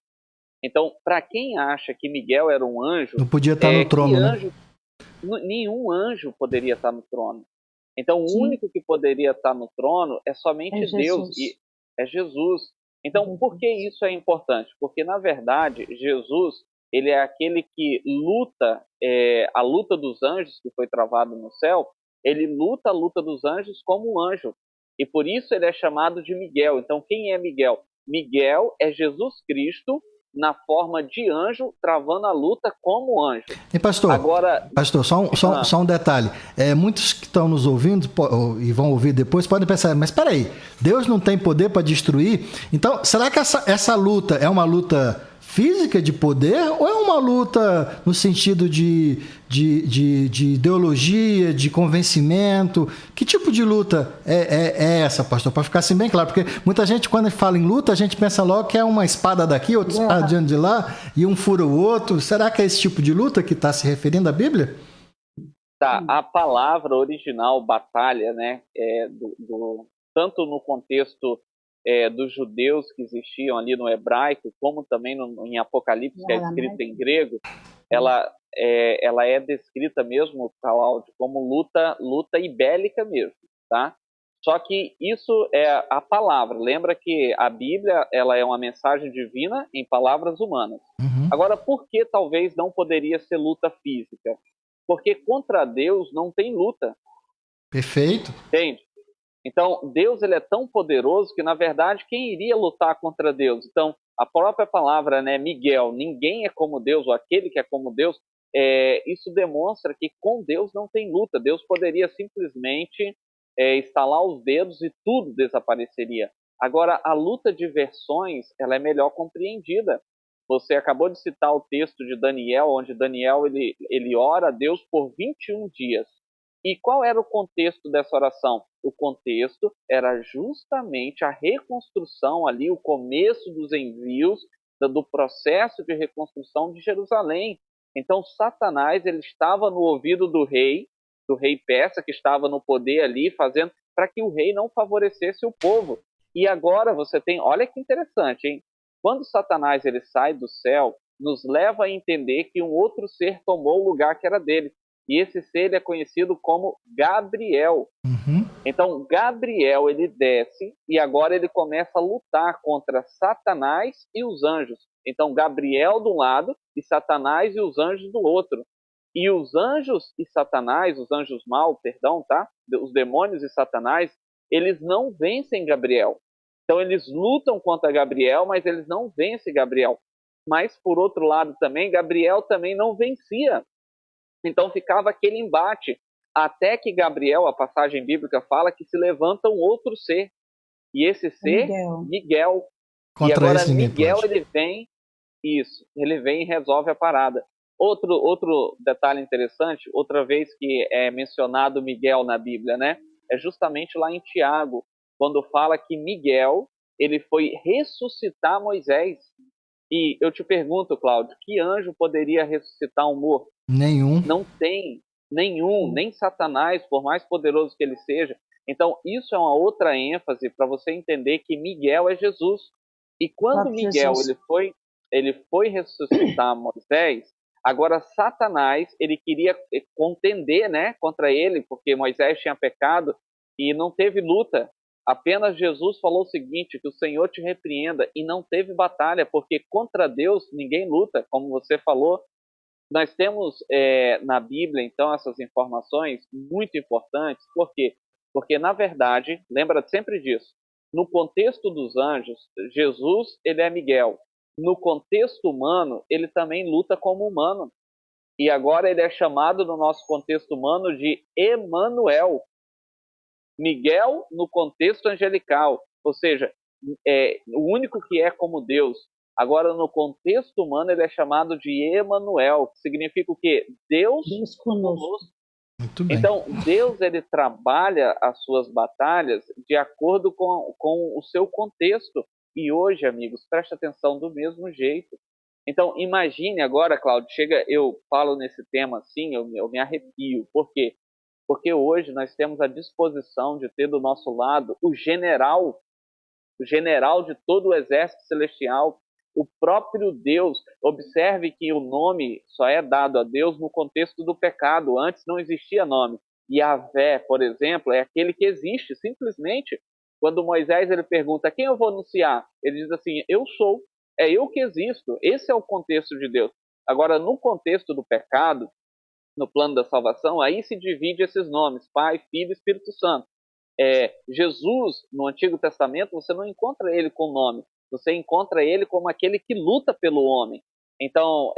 Então, para quem acha que Miguel era um anjo... Não podia estar no trono, né? Nenhum anjo poderia estar no trono. Então, o único que poderia estar no trono é somente Deus, e é Jesus. Então, por que isso é importante? Porque, na verdade, Jesus, ele é aquele que luta, a luta dos anjos que foi travado no céu, ele luta a luta dos anjos como um anjo. E por isso ele é chamado de Miguel. Então, quem é Miguel? Miguel é Jesus Cristo na forma de anjo, travando a luta como anjo. E pastor, agora, só um detalhe. Muitos que estão nos ouvindo e vão ouvir depois podem pensar, mas espera aí, Deus não tem poder para destruir? Então, será que essa luta é uma luta física de poder ou é uma luta no sentido de ideologia, de convencimento? Que tipo de luta é essa, pastor? Para ficar assim bem claro, porque muita gente, quando fala em luta, a gente pensa logo que é uma espada daqui, outra espada diante de lá, e um fura o outro. Será que é esse tipo de luta que está se referindo à Bíblia? Tá, a palavra original, batalha, né, tanto no contexto dos judeus que existiam ali no hebraico, como também em Apocalipse, que é escrito em grego, ela é descrita mesmo, Cláudio, como luta ibélica mesmo, tá? Só que isso é a palavra. Lembra que a Bíblia ela é uma mensagem divina em palavras humanas. Uhum. Agora, por que talvez não poderia ser luta física? Porque contra Deus não tem luta. Perfeito. Entende? Então, Deus ele é tão poderoso que, na verdade, quem iria lutar contra Deus? Então, a própria palavra, né, Miguel, ninguém é como Deus, ou aquele que é como Deus, isso demonstra que com Deus não tem luta. Deus poderia simplesmente estalar os dedos e tudo desapareceria. Agora, a luta de versões, ela é melhor compreendida. Você acabou de citar o texto de Daniel, onde Daniel ele ora a Deus por 21 dias. E qual era o contexto dessa oração? O contexto era justamente a reconstrução ali, o começo dos envios, do processo de reconstrução de Jerusalém. Então, Satanás ele estava no ouvido do rei persa, que estava no poder ali, fazendo para que o rei não favorecesse o povo. E agora você tem, olha que interessante, hein? Quando Satanás ele sai do céu, nos leva a entender que um outro ser tomou o lugar que era dele. E esse ser é conhecido como Gabriel. Uhum. Então, Gabriel, ele desce e agora ele começa a lutar contra Satanás e os anjos. Então, Gabriel de um lado e Satanás e os anjos do outro. E os anjos e Satanás, os anjos mal, perdão, tá? Os demônios e Satanás, eles não vencem Gabriel. Então, eles lutam contra Gabriel, mas eles não vencem Gabriel. Mas, por outro lado também, Gabriel também não vencia. Então, ficava aquele embate. Até que Gabriel, a passagem bíblica fala que se levanta um outro ser. E esse ser, Miguel. E Contra agora esse ninguém Miguel, pode. ele vem e resolve a parada. Outro detalhe interessante, outra vez que é mencionado Miguel na Bíblia, né? É justamente lá em Tiago, quando fala que Miguel, ele foi ressuscitar Moisés. E eu te pergunto, Cláudio, que anjo poderia ressuscitar um morto? Nenhum. Não tem nenhum, nem Satanás, por mais poderoso que ele seja. Então, isso é uma outra ênfase para você entender que Miguel é Jesus. E quando Miguel ele foi ressuscitar Moisés, agora Satanás, ele queria contender, né, contra ele, porque Moisés tinha pecado e não teve luta. Apenas Jesus falou o seguinte, que o Senhor te repreenda, e não teve batalha, porque contra Deus ninguém luta, como você falou. Nós temos na Bíblia, então, essas informações muito importantes. Por quê? Porque, na verdade, lembra sempre disso, no contexto dos anjos, Jesus, ele é Miguel. No contexto humano, ele também luta como humano. E agora ele é chamado, no nosso contexto humano, de Emanuel. Miguel no contexto angelical, ou seja, o único que é como Deus. Agora, no contexto humano, ele é chamado de Emanuel, que significa o quê? Deus conosco. Muito bem. Então, Deus, ele trabalha as suas batalhas de acordo com o seu contexto. E hoje, amigos, preste atenção do mesmo jeito. Então, imagine agora, Cláudio, eu falo nesse tema assim, eu me arrepio. Por quê? Porque hoje nós temos a disposição de ter do nosso lado o general de todo o exército celestial, o próprio Deus. Observe que o nome só é dado a Deus no contexto do pecado. Antes não existia nome. Yahvé, por exemplo, é aquele que existe, simplesmente. Quando Moisés ele pergunta, quem eu vou anunciar? Ele diz assim, eu sou, é eu que existo. Esse é o contexto de Deus. Agora, no contexto do pecado, no plano da salvação, aí se divide esses nomes, Pai, Filho e Espírito Santo. Jesus, no Antigo Testamento, você não encontra ele com nome, você encontra ele como aquele que luta pelo homem. Então,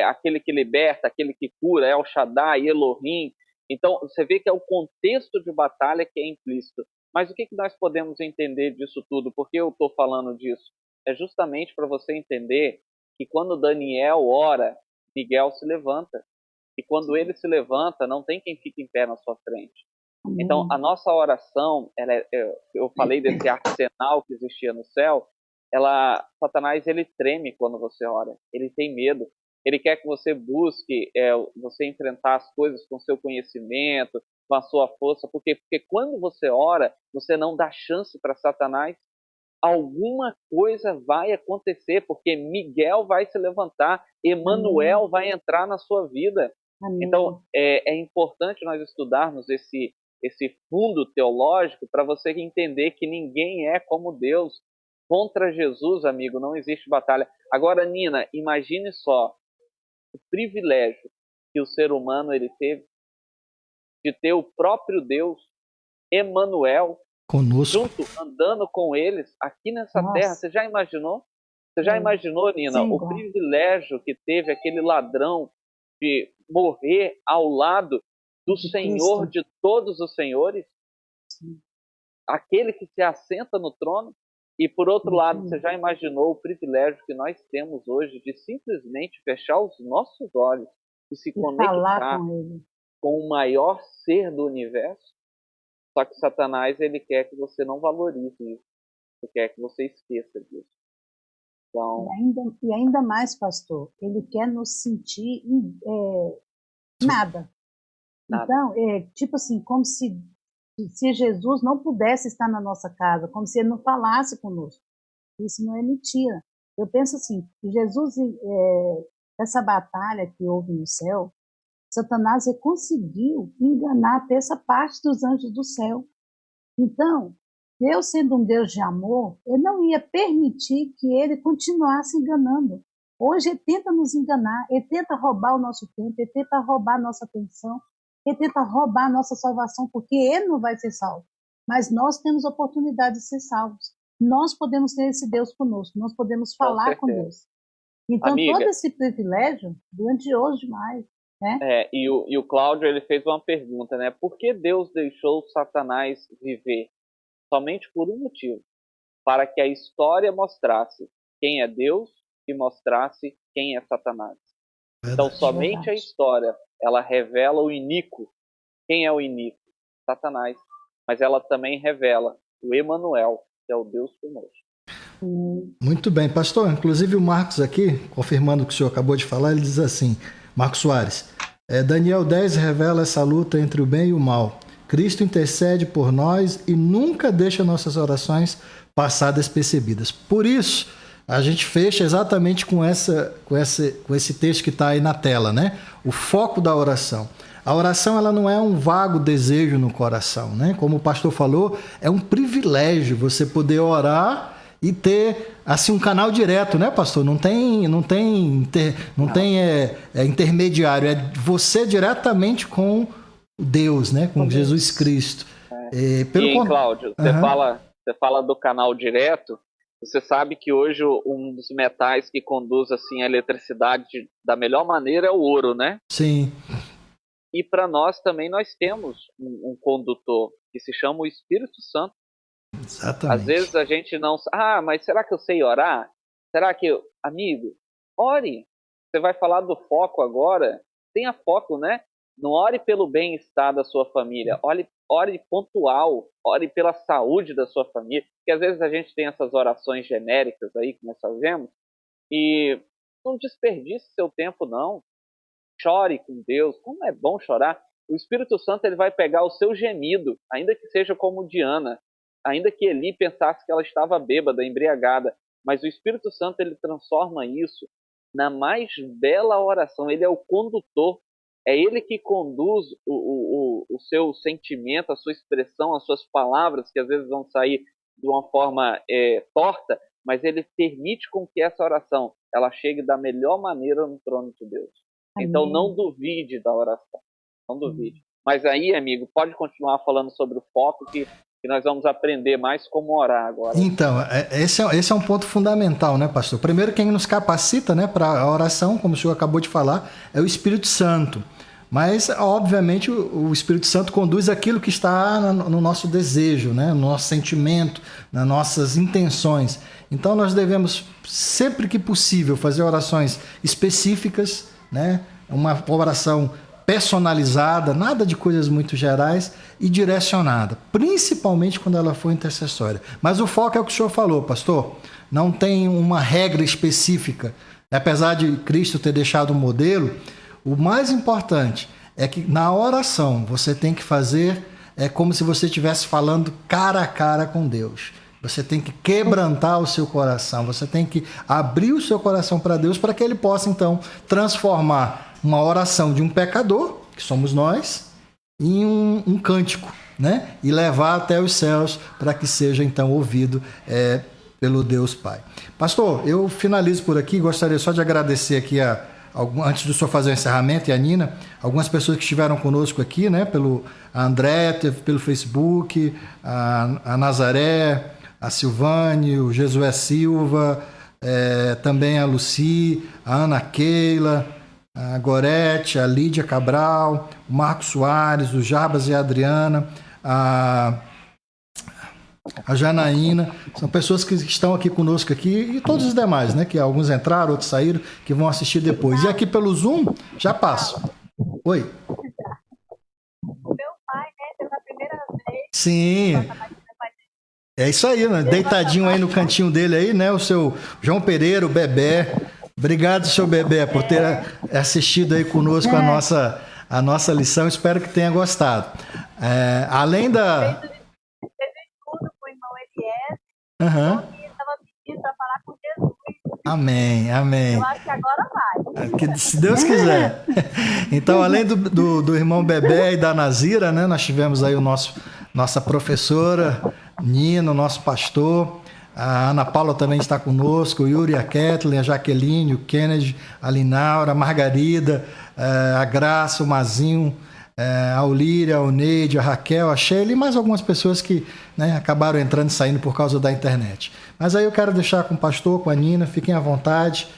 aquele que liberta, aquele que cura, El Shaddai, Elohim. Então, você vê que é o contexto de batalha que é implícito. Mas o que nós podemos entender disso tudo? Por que eu estou falando disso? É justamente para você entender que quando Daniel ora, Miguel se levanta. E quando ele se levanta, não tem quem fique em pé na sua frente. Então, a nossa oração, eu falei desse arsenal que existia no céu, Satanás, ele treme quando você ora, ele tem medo, ele quer que você busque, você enfrentar as coisas com seu conhecimento, com a sua força, porque quando você ora, você não dá chance para Satanás, alguma coisa vai acontecer, porque Miguel vai se levantar, Emanuel vai entrar na sua vida. Amém. Então, é importante nós estudarmos esse fundo teológico para você entender que ninguém é como Deus. Contra Jesus, amigo, não existe batalha. Agora, Nina, imagine só o privilégio que o ser humano ele teve de ter o próprio Deus, Emanuel, conosco, junto, andando com eles aqui nessa terra. Você já imaginou? Você já imaginou, Nina, Sim, o privilégio que teve aquele ladrão de morrer ao lado do Senhor de todos os senhores? Sim. Aquele que se assenta no trono. E por outro lado, você já imaginou o privilégio que nós temos hoje de simplesmente fechar os nossos olhos e se conectar com o maior ser do universo? Só que Satanás, ele quer que você não valorize isso. Ele quer que você esqueça disso. Então... E ainda mais, pastor, ele quer nos sentir nada. Então, tipo assim, como se Jesus não pudesse estar na nossa casa, como se ele não falasse conosco. Isso não é mentira. Eu penso assim, que Jesus, essa batalha que houve no céu, Satanás conseguiu enganar até essa parte dos anjos do céu. Então, Deus sendo um Deus de amor, ele não ia permitir que ele continuasse enganando. Hoje ele tenta nos enganar, ele tenta roubar o nosso tempo, ele tenta roubar a nossa atenção, ele tenta roubar a nossa salvação, porque ele não vai ser salvo. Mas nós temos oportunidade de ser salvos. Nós podemos ter esse Deus conosco, nós podemos falar com Deus. Então, amiga, todo esse privilégio, grandioso demais, né? E o Cláudio, ele fez uma pergunta, né? Por que Deus deixou Satanás viver? Somente por um motivo. Para que a história mostrasse quem é Deus e mostrasse quem é Satanás. Então, somente a história, ela revela o iníquo. Quem é o iníquo? Satanás. Mas ela também revela o Emanuel, que é o Deus conosco. Muito bem, pastor. Inclusive o Marcos aqui, confirmando o que o senhor acabou de falar, ele diz assim, Marcos Soares, Daniel 10 revela essa luta entre o bem e o mal. Cristo intercede por nós e nunca deixa nossas orações passar despercebidas. Por isso, a gente fecha exatamente com esse texto que está aí na tela, né? O foco da oração. A oração, ela não é um vago desejo no coração, né? Como o pastor falou, é um privilégio você poder orar e ter assim um canal direto, né, pastor? Não tem intermediário, é você diretamente com Deus, né? Com Jesus Cristo. Cláudio, você fala do canal direto. Você sabe que hoje um dos metais que conduz assim a eletricidade da melhor maneira é o ouro, né? Sim. E para nós também nós temos um condutor que se chama o Espírito Santo. Exatamente. Às vezes a gente não... mas será que eu sei orar? Será que... Amigo, ore. Você vai falar do foco agora. Tenha foco, né? Não ore pelo bem-estar da sua família. Ore pontual. Ore pela saúde da sua família. Porque às vezes a gente tem essas orações genéricas aí que nós fazemos. E não desperdice seu tempo, não. Chore com Deus. Como é bom chorar. O Espírito Santo ele vai pegar o seu gemido, ainda que seja como Diana. Ainda que Eli pensasse que ela estava bêbada, embriagada, mas o Espírito Santo ele transforma isso na mais bela oração. Ele é o condutor, é ele que conduz o seu sentimento, a sua expressão, as suas palavras, que às vezes vão sair de uma forma torta, mas ele permite com que essa oração ela chegue da melhor maneira no trono de Deus. Amém. Então não duvide da oração, não duvide. Mas aí, amigo, pode continuar falando sobre o foco que nós vamos aprender mais como orar agora. Então, esse é um ponto fundamental, né, pastor? Primeiro, quem nos capacita, né, para a oração, como o senhor acabou de falar, é o Espírito Santo. Mas, obviamente, o Espírito Santo conduz aquilo que está no nosso desejo, né, no nosso sentimento, nas nossas intenções. Então, nós devemos, sempre que possível, fazer orações específicas, né, uma oração personalizada, nada de coisas muito gerais e direcionada, principalmente quando ela for intercessória. Mas o foco é o que o senhor falou, pastor. Não tem uma regra específica. Apesar de Cristo ter deixado um modelo, o mais importante é que na oração você tem que fazer como se você estivesse falando cara a cara com Deus. Você tem que quebrantar o seu coração, você tem que abrir o seu coração para Deus para que Ele possa, então, transformar uma oração de um pecador, que somos nós, em um cântico, né? E levar até os céus para que seja, então, ouvido pelo Deus Pai. Pastor, eu finalizo por aqui, gostaria só de agradecer aqui, antes do senhor fazer o encerramento, e a Nina, algumas pessoas que estiveram conosco aqui, né? A André, pelo Facebook, a Nazaré, a Silvane, o Jesué Silva, também a Luci, a Ana Keila, a Gorete, a Lídia Cabral, o Marcos Soares, o Jarbas e a Adriana, a Janaína, são pessoas que estão aqui conosco aqui, e todos os demais, né? Que alguns entraram, outros saíram, que vão assistir depois. E aqui pelo Zoom, já passo. Oi. O meu pai, né, pela primeira vez. Sim. É isso aí, né? Deitadinho aí no cantinho dele aí, né? O seu João Pereira, o Bebé. Obrigado, seu Bebé, por ter assistido aí conosco a nossa lição. Espero que tenha gostado. Além da... Fez tudo com o irmão Elias. Uhum. E estava pedindo para falar com Jesus. Amém, amém. Eu acho que agora vai. Se Deus quiser. Então, além do irmão Bebé e da Nazira, né? Nós tivemos aí nossa professora, Nina, o nosso pastor, A Ana Paula também está conosco, o Yuri, a Kathleen, a Jaqueline, o Kennedy, a Linaura, a Margarida, a Graça, o Mazinho, a Olíria, a Oneide, a Raquel, a Sheila e mais algumas pessoas que, né, acabaram entrando e saindo por causa da internet. Mas aí eu quero deixar com o pastor, com a Nina, fiquem à vontade.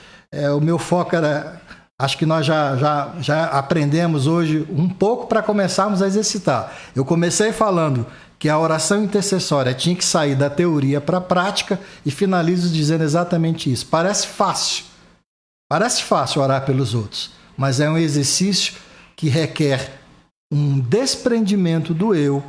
O meu foco era... Acho que nós já aprendemos hoje um pouco para começarmos a exercitar. Eu comecei falando que a oração intercessória tinha que sair da teoria para a prática e finalizo dizendo exatamente isso. Parece fácil orar pelos outros, mas é um exercício que requer um desprendimento do eu,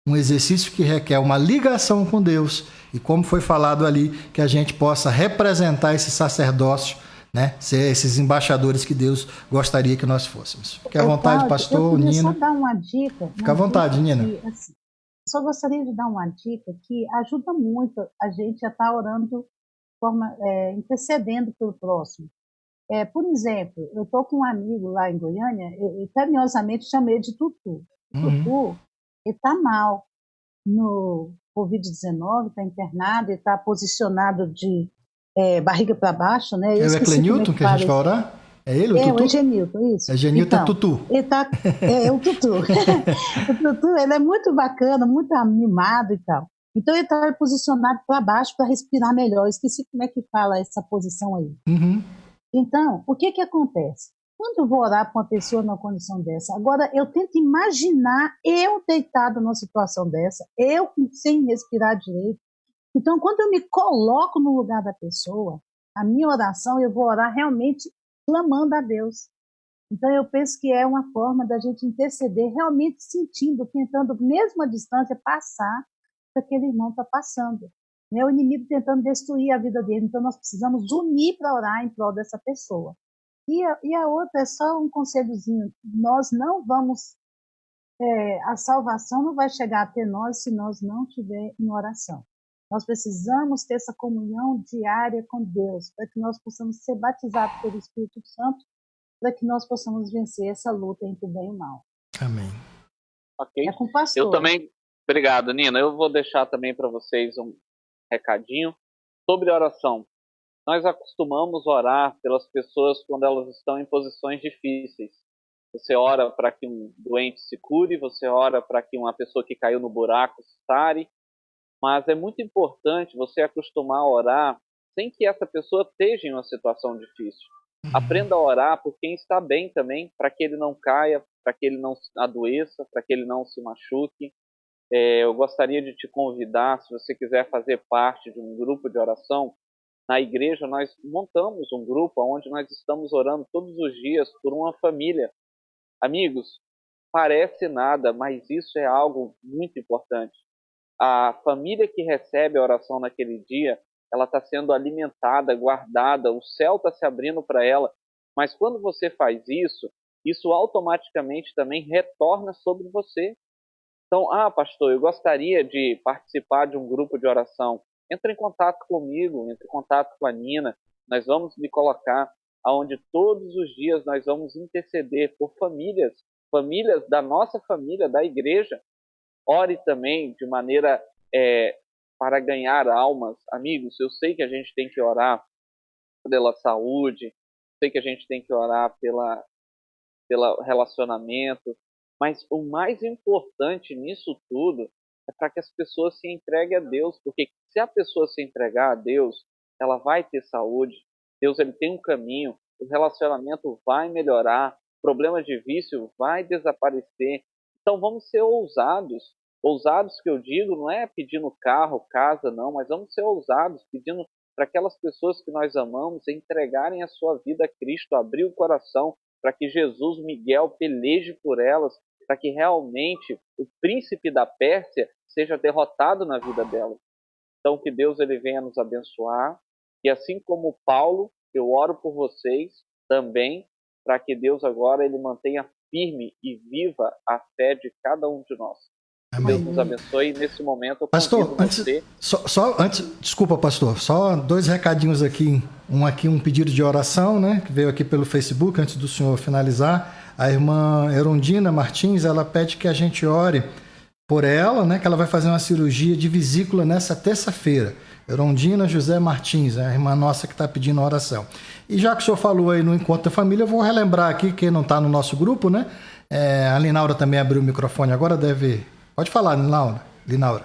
um exercício que requer uma ligação com Deus e, como foi falado ali, que a gente possa representar esse sacerdócio, né? Ser esses embaixadores que Deus gostaria que nós fôssemos. Fique à vontade, pastor, eu Nina. Só dar uma dica. Fique à vontade, Nina. Assim, só gostaria de dar uma dica que ajuda muito a gente a estar orando, intercedendo pelo próximo. Por exemplo, eu estou com um amigo lá em Goiânia, eu carinhosamente chamei de Tutu. Tutu, ele está mal no Covid-19, está internado, ele está posicionado de barriga para baixo, né? É o Eclenilton que a gente vai orar? É ele, o Tutu? É o Egenilton, isso. Egenilton então, é Tutu. Ele tá, o Tutu. O Tutu, ele é muito bacana, muito animado e tal. Então ele está posicionado para baixo para respirar melhor. Eu esqueci como é que fala essa posição aí. Então, o que acontece? Quando eu vou orar para uma pessoa numa condição dessa, agora eu tento imaginar eu deitado numa situação dessa, eu sem respirar direito. Então, quando eu me coloco no lugar da pessoa, a minha oração, eu vou orar realmente clamando a Deus. Então, eu penso que é uma forma da gente interceder, realmente sentindo, tentando, mesmo à distância, passar o que aquele irmão está passando. Né? O inimigo tentando destruir a vida dele. Então, nós precisamos unir para orar em prol dessa pessoa. E a outra é só um conselhozinho. Nós não vamos... a salvação não vai chegar até nós se nós não estivermos em oração. Nós precisamos ter essa comunhão diária com Deus, para que nós possamos ser batizados pelo Espírito Santo, para que nós possamos vencer essa luta entre o bem e o mal. Amém. Ok. É com o pastor. Eu também, obrigado, Nina. Eu vou deixar também para vocês um recadinho sobre oração. Nós acostumamos orar pelas pessoas quando elas estão em posições difíceis. Você ora para que um doente se cure, você ora para que uma pessoa que caiu no buraco se sare, mas é muito importante você acostumar a orar sem que essa pessoa esteja em uma situação difícil. Aprenda a orar por quem está bem também, para que ele não caia, para que ele não adoeça, para que ele não se machuque. Eu gostaria de te convidar, se você quiser fazer parte de um grupo de oração. Na igreja nós montamos um grupo onde nós estamos orando todos os dias por uma família. Amigos, parece nada, mas isso é algo muito importante. A família que recebe a oração naquele dia, ela está sendo alimentada, guardada, o céu está se abrindo para ela. Mas quando você faz isso, isso automaticamente também retorna sobre você. Então, pastor, eu gostaria de participar de um grupo de oração. Entre em contato comigo, entre em contato com a Nina. Nós vamos lhe colocar onde todos os dias nós vamos interceder por famílias da nossa família, da igreja. Ore também de maneira para ganhar almas. Amigos, eu sei que a gente tem que orar pela saúde, sei que a gente tem que orar pelo relacionamento, mas o mais importante nisso tudo é para que as pessoas se entreguem a Deus, porque se a pessoa se entregar a Deus, ela vai ter saúde. Deus, ele tem um caminho, o relacionamento vai melhorar, o problema de vício vai desaparecer. Então vamos ser ousados. Ousados que eu digo não é pedindo carro, casa, não, mas vamos ser ousados, pedindo para aquelas pessoas que nós amamos entregarem a sua vida a Cristo, abrir o coração para que Jesus, Miguel, peleje por elas, para que realmente o príncipe da Pérsia seja derrotado na vida delas. Então que Deus ele venha nos abençoar, e assim como Paulo, eu oro por vocês também, para que Deus agora ele mantenha firme e viva a fé de cada um de nós. Amém. Deus nos abençoe. Nesse momento eu pastor, você... desculpa, pastor, só 2 recadinhos aqui. Um pedido de oração, né, que veio aqui pelo Facebook, antes do senhor finalizar. A irmã Erundina Martins, ela pede que a gente ore por ela, né, que ela vai fazer uma cirurgia de vesícula nessa terça-feira. Erondina José Martins, a irmã nossa que está pedindo oração. E já que o senhor falou aí no Encontro da Família, eu vou relembrar aqui, quem não está no nosso grupo, né? A Linaura também abriu o microfone agora, deve... Pode falar, Linaura.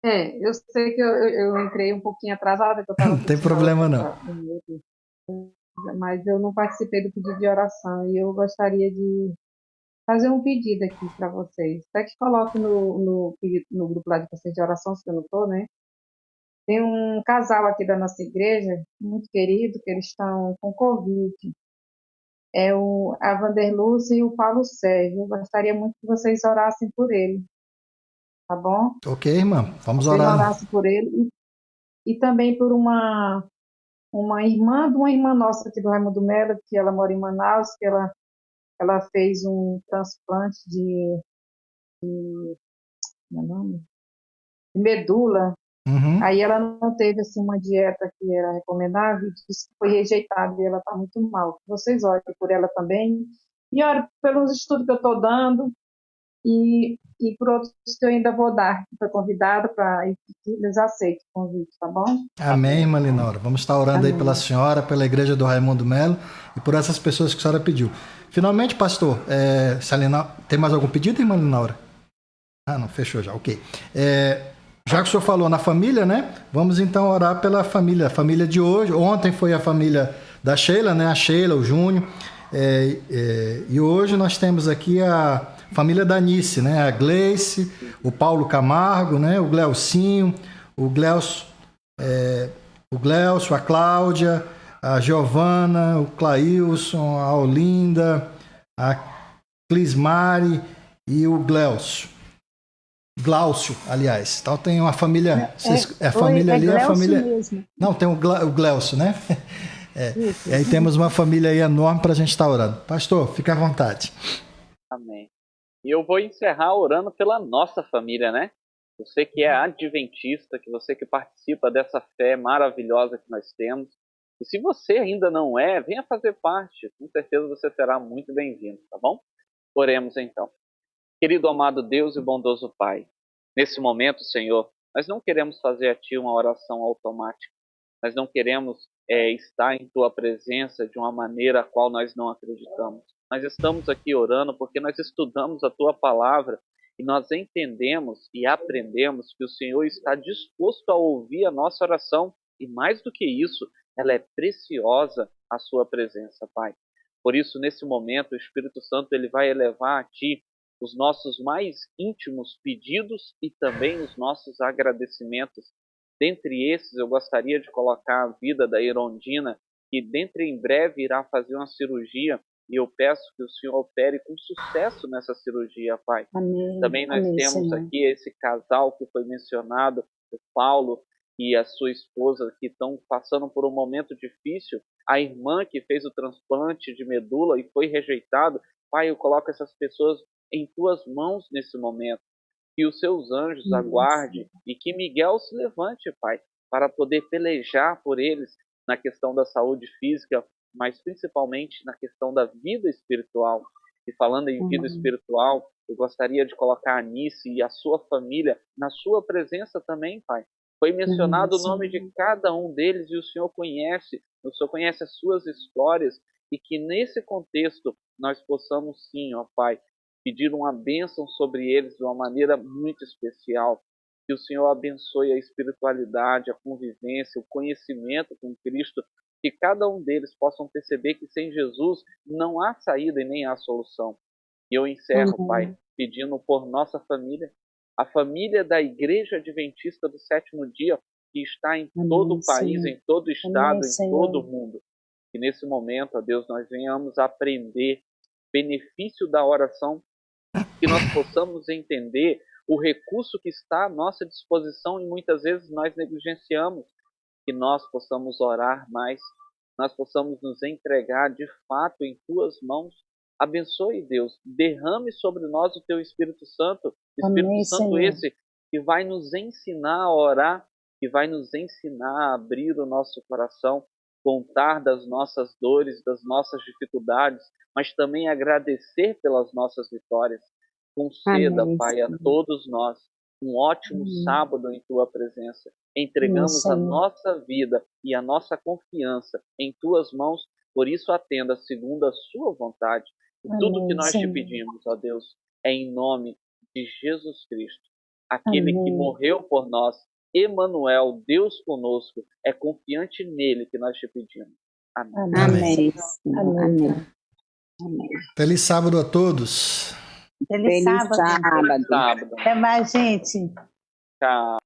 Eu sei que eu entrei um pouquinho atrasada, que eu estava Não tem problema não. Mas eu não participei do pedido de oração e eu gostaria de fazer um pedido aqui para vocês. Até que coloque no grupo lá de vocês de oração, se eu não estou, né? Tem um casal aqui da nossa igreja, muito querido, que eles estão com Covid. É a Vanderluz e o Paulo Sérgio. Eu gostaria muito que vocês orassem por ele, tá bom? Ok, irmã, vamos Vocês orar. orassem por ele e também por uma irmã de uma irmã nossa aqui do Raimundo Melo, que ela mora em Manaus, que ela fez um transplante de medula. Uhum. Aí ela não teve assim, uma dieta que era recomendável, disse que foi rejeitada e ela está muito mal. Vocês olhem por ela também e olhem pelos estudos que eu estou dando e por outros que eu ainda vou dar, que foi convidada para que eles aceitem o convite, tá bom? Amém, irmã Linaura. Vamos estar orando Amém. aí pela senhora, pela igreja do Raimundo Melo e por essas pessoas que a senhora pediu. Finalmente, pastor, tem mais algum pedido, irmã Linaura? Ah, não, fechou já, ok. Já que o senhor falou na família, né? Vamos então orar pela família. A família de hoje, ontem foi a família da Sheila, né? A Sheila, o Júnior. E hoje nós temos aqui a família da Anice, né? A Gleice, o Paulo Camargo, né? O Gleucinho, o Gleucio, a Cláudia, a Giovana, o Clailson, a Olinda, a Clismari e o Glaucio, aliás. Então tem uma família. A família ali é a família. Mesmo. Não, tem o Glaucio, né? E aí temos uma família aí enorme para a gente estar orando. Pastor, fique à vontade. Amém. E eu vou encerrar orando pela nossa família, né? Você que é adventista, você que participa dessa fé maravilhosa que nós temos. E se você ainda não é, venha fazer parte. Com certeza você será muito bem-vindo, tá bom? Oremos então. Querido amado Deus e bondoso Pai, nesse momento, Senhor, nós não queremos fazer a Ti uma oração automática. Nós não queremos estar em Tua presença de uma maneira a qual nós não acreditamos. Nós estamos aqui orando porque nós estudamos a Tua palavra e nós entendemos e aprendemos que o Senhor está disposto a ouvir a nossa oração e, mais do que isso, ela é preciosa a Sua presença, Pai. Por isso, nesse momento, o Espírito Santo ele vai elevar a Ti os nossos mais íntimos pedidos e também os nossos agradecimentos. Dentre esses, eu gostaria de colocar a vida da Erondina, que dentro em breve irá fazer uma cirurgia, e eu peço que o Senhor opere com sucesso nessa cirurgia, Pai. Amém. Também nós temos Senhor. aqui esse casal que foi mencionado, o Paulo e a sua esposa, que estão passando por um momento difícil. A irmã que fez o transplante de medula e foi rejeitado. Pai, eu coloco essas pessoas em Tuas mãos nesse momento. Que os Seus anjos aguardem e que Miguel se levante, Pai, para poder pelejar por eles na questão da saúde física, mas principalmente na questão da vida espiritual. E falando em vida espiritual, eu gostaria de colocar a Anice e a sua família na Sua presença também, Pai. Foi mencionado o nome de cada um deles e o Senhor conhece as suas histórias, e que nesse contexto nós possamos sim, ó Pai, pedir uma bênção sobre eles de uma maneira muito especial. Que o Senhor abençoe a espiritualidade, a convivência, o conhecimento com Cristo, que cada um deles possam perceber que sem Jesus não há saída e nem há solução. E eu encerro, Pai, pedindo por nossa família, a família da Igreja Adventista do Sétimo Dia, que está em todo o país, em todo o estado, em todo o mundo. Que nesse momento, ó Deus, nós venhamos aprender benefício da oração, que nós possamos entender o recurso que está à nossa disposição e muitas vezes nós negligenciamos, que nós possamos orar mais, nós possamos nos entregar de fato em Tuas mãos. Abençoe, Deus, derrame sobre nós o Teu Espírito Santo, Espírito Santo esse que vai nos ensinar a orar, que vai nos ensinar a abrir o nosso coração, contar das nossas dores, das nossas dificuldades, mas também agradecer pelas nossas vitórias. Conceda, Amém, Pai, a Senhor. todos nós um ótimo sábado em Tua presença. Entregamos a Senhor. nossa vida e a nossa confiança em Tuas mãos, por isso atenda segundo a Sua vontade. E tudo que Amém, nós te Senhor. pedimos, ó Deus, é em nome de Jesus Cristo, aquele que Amém. morreu por nós, Emanuel, Deus conosco. É confiante nele que nós te pedimos. Amém. Amém. Senhor. Amém. Amém. Amém. Feliz sábado a todos. Feliz sábado. sábado. Sábado. Até mais, gente. Tchau.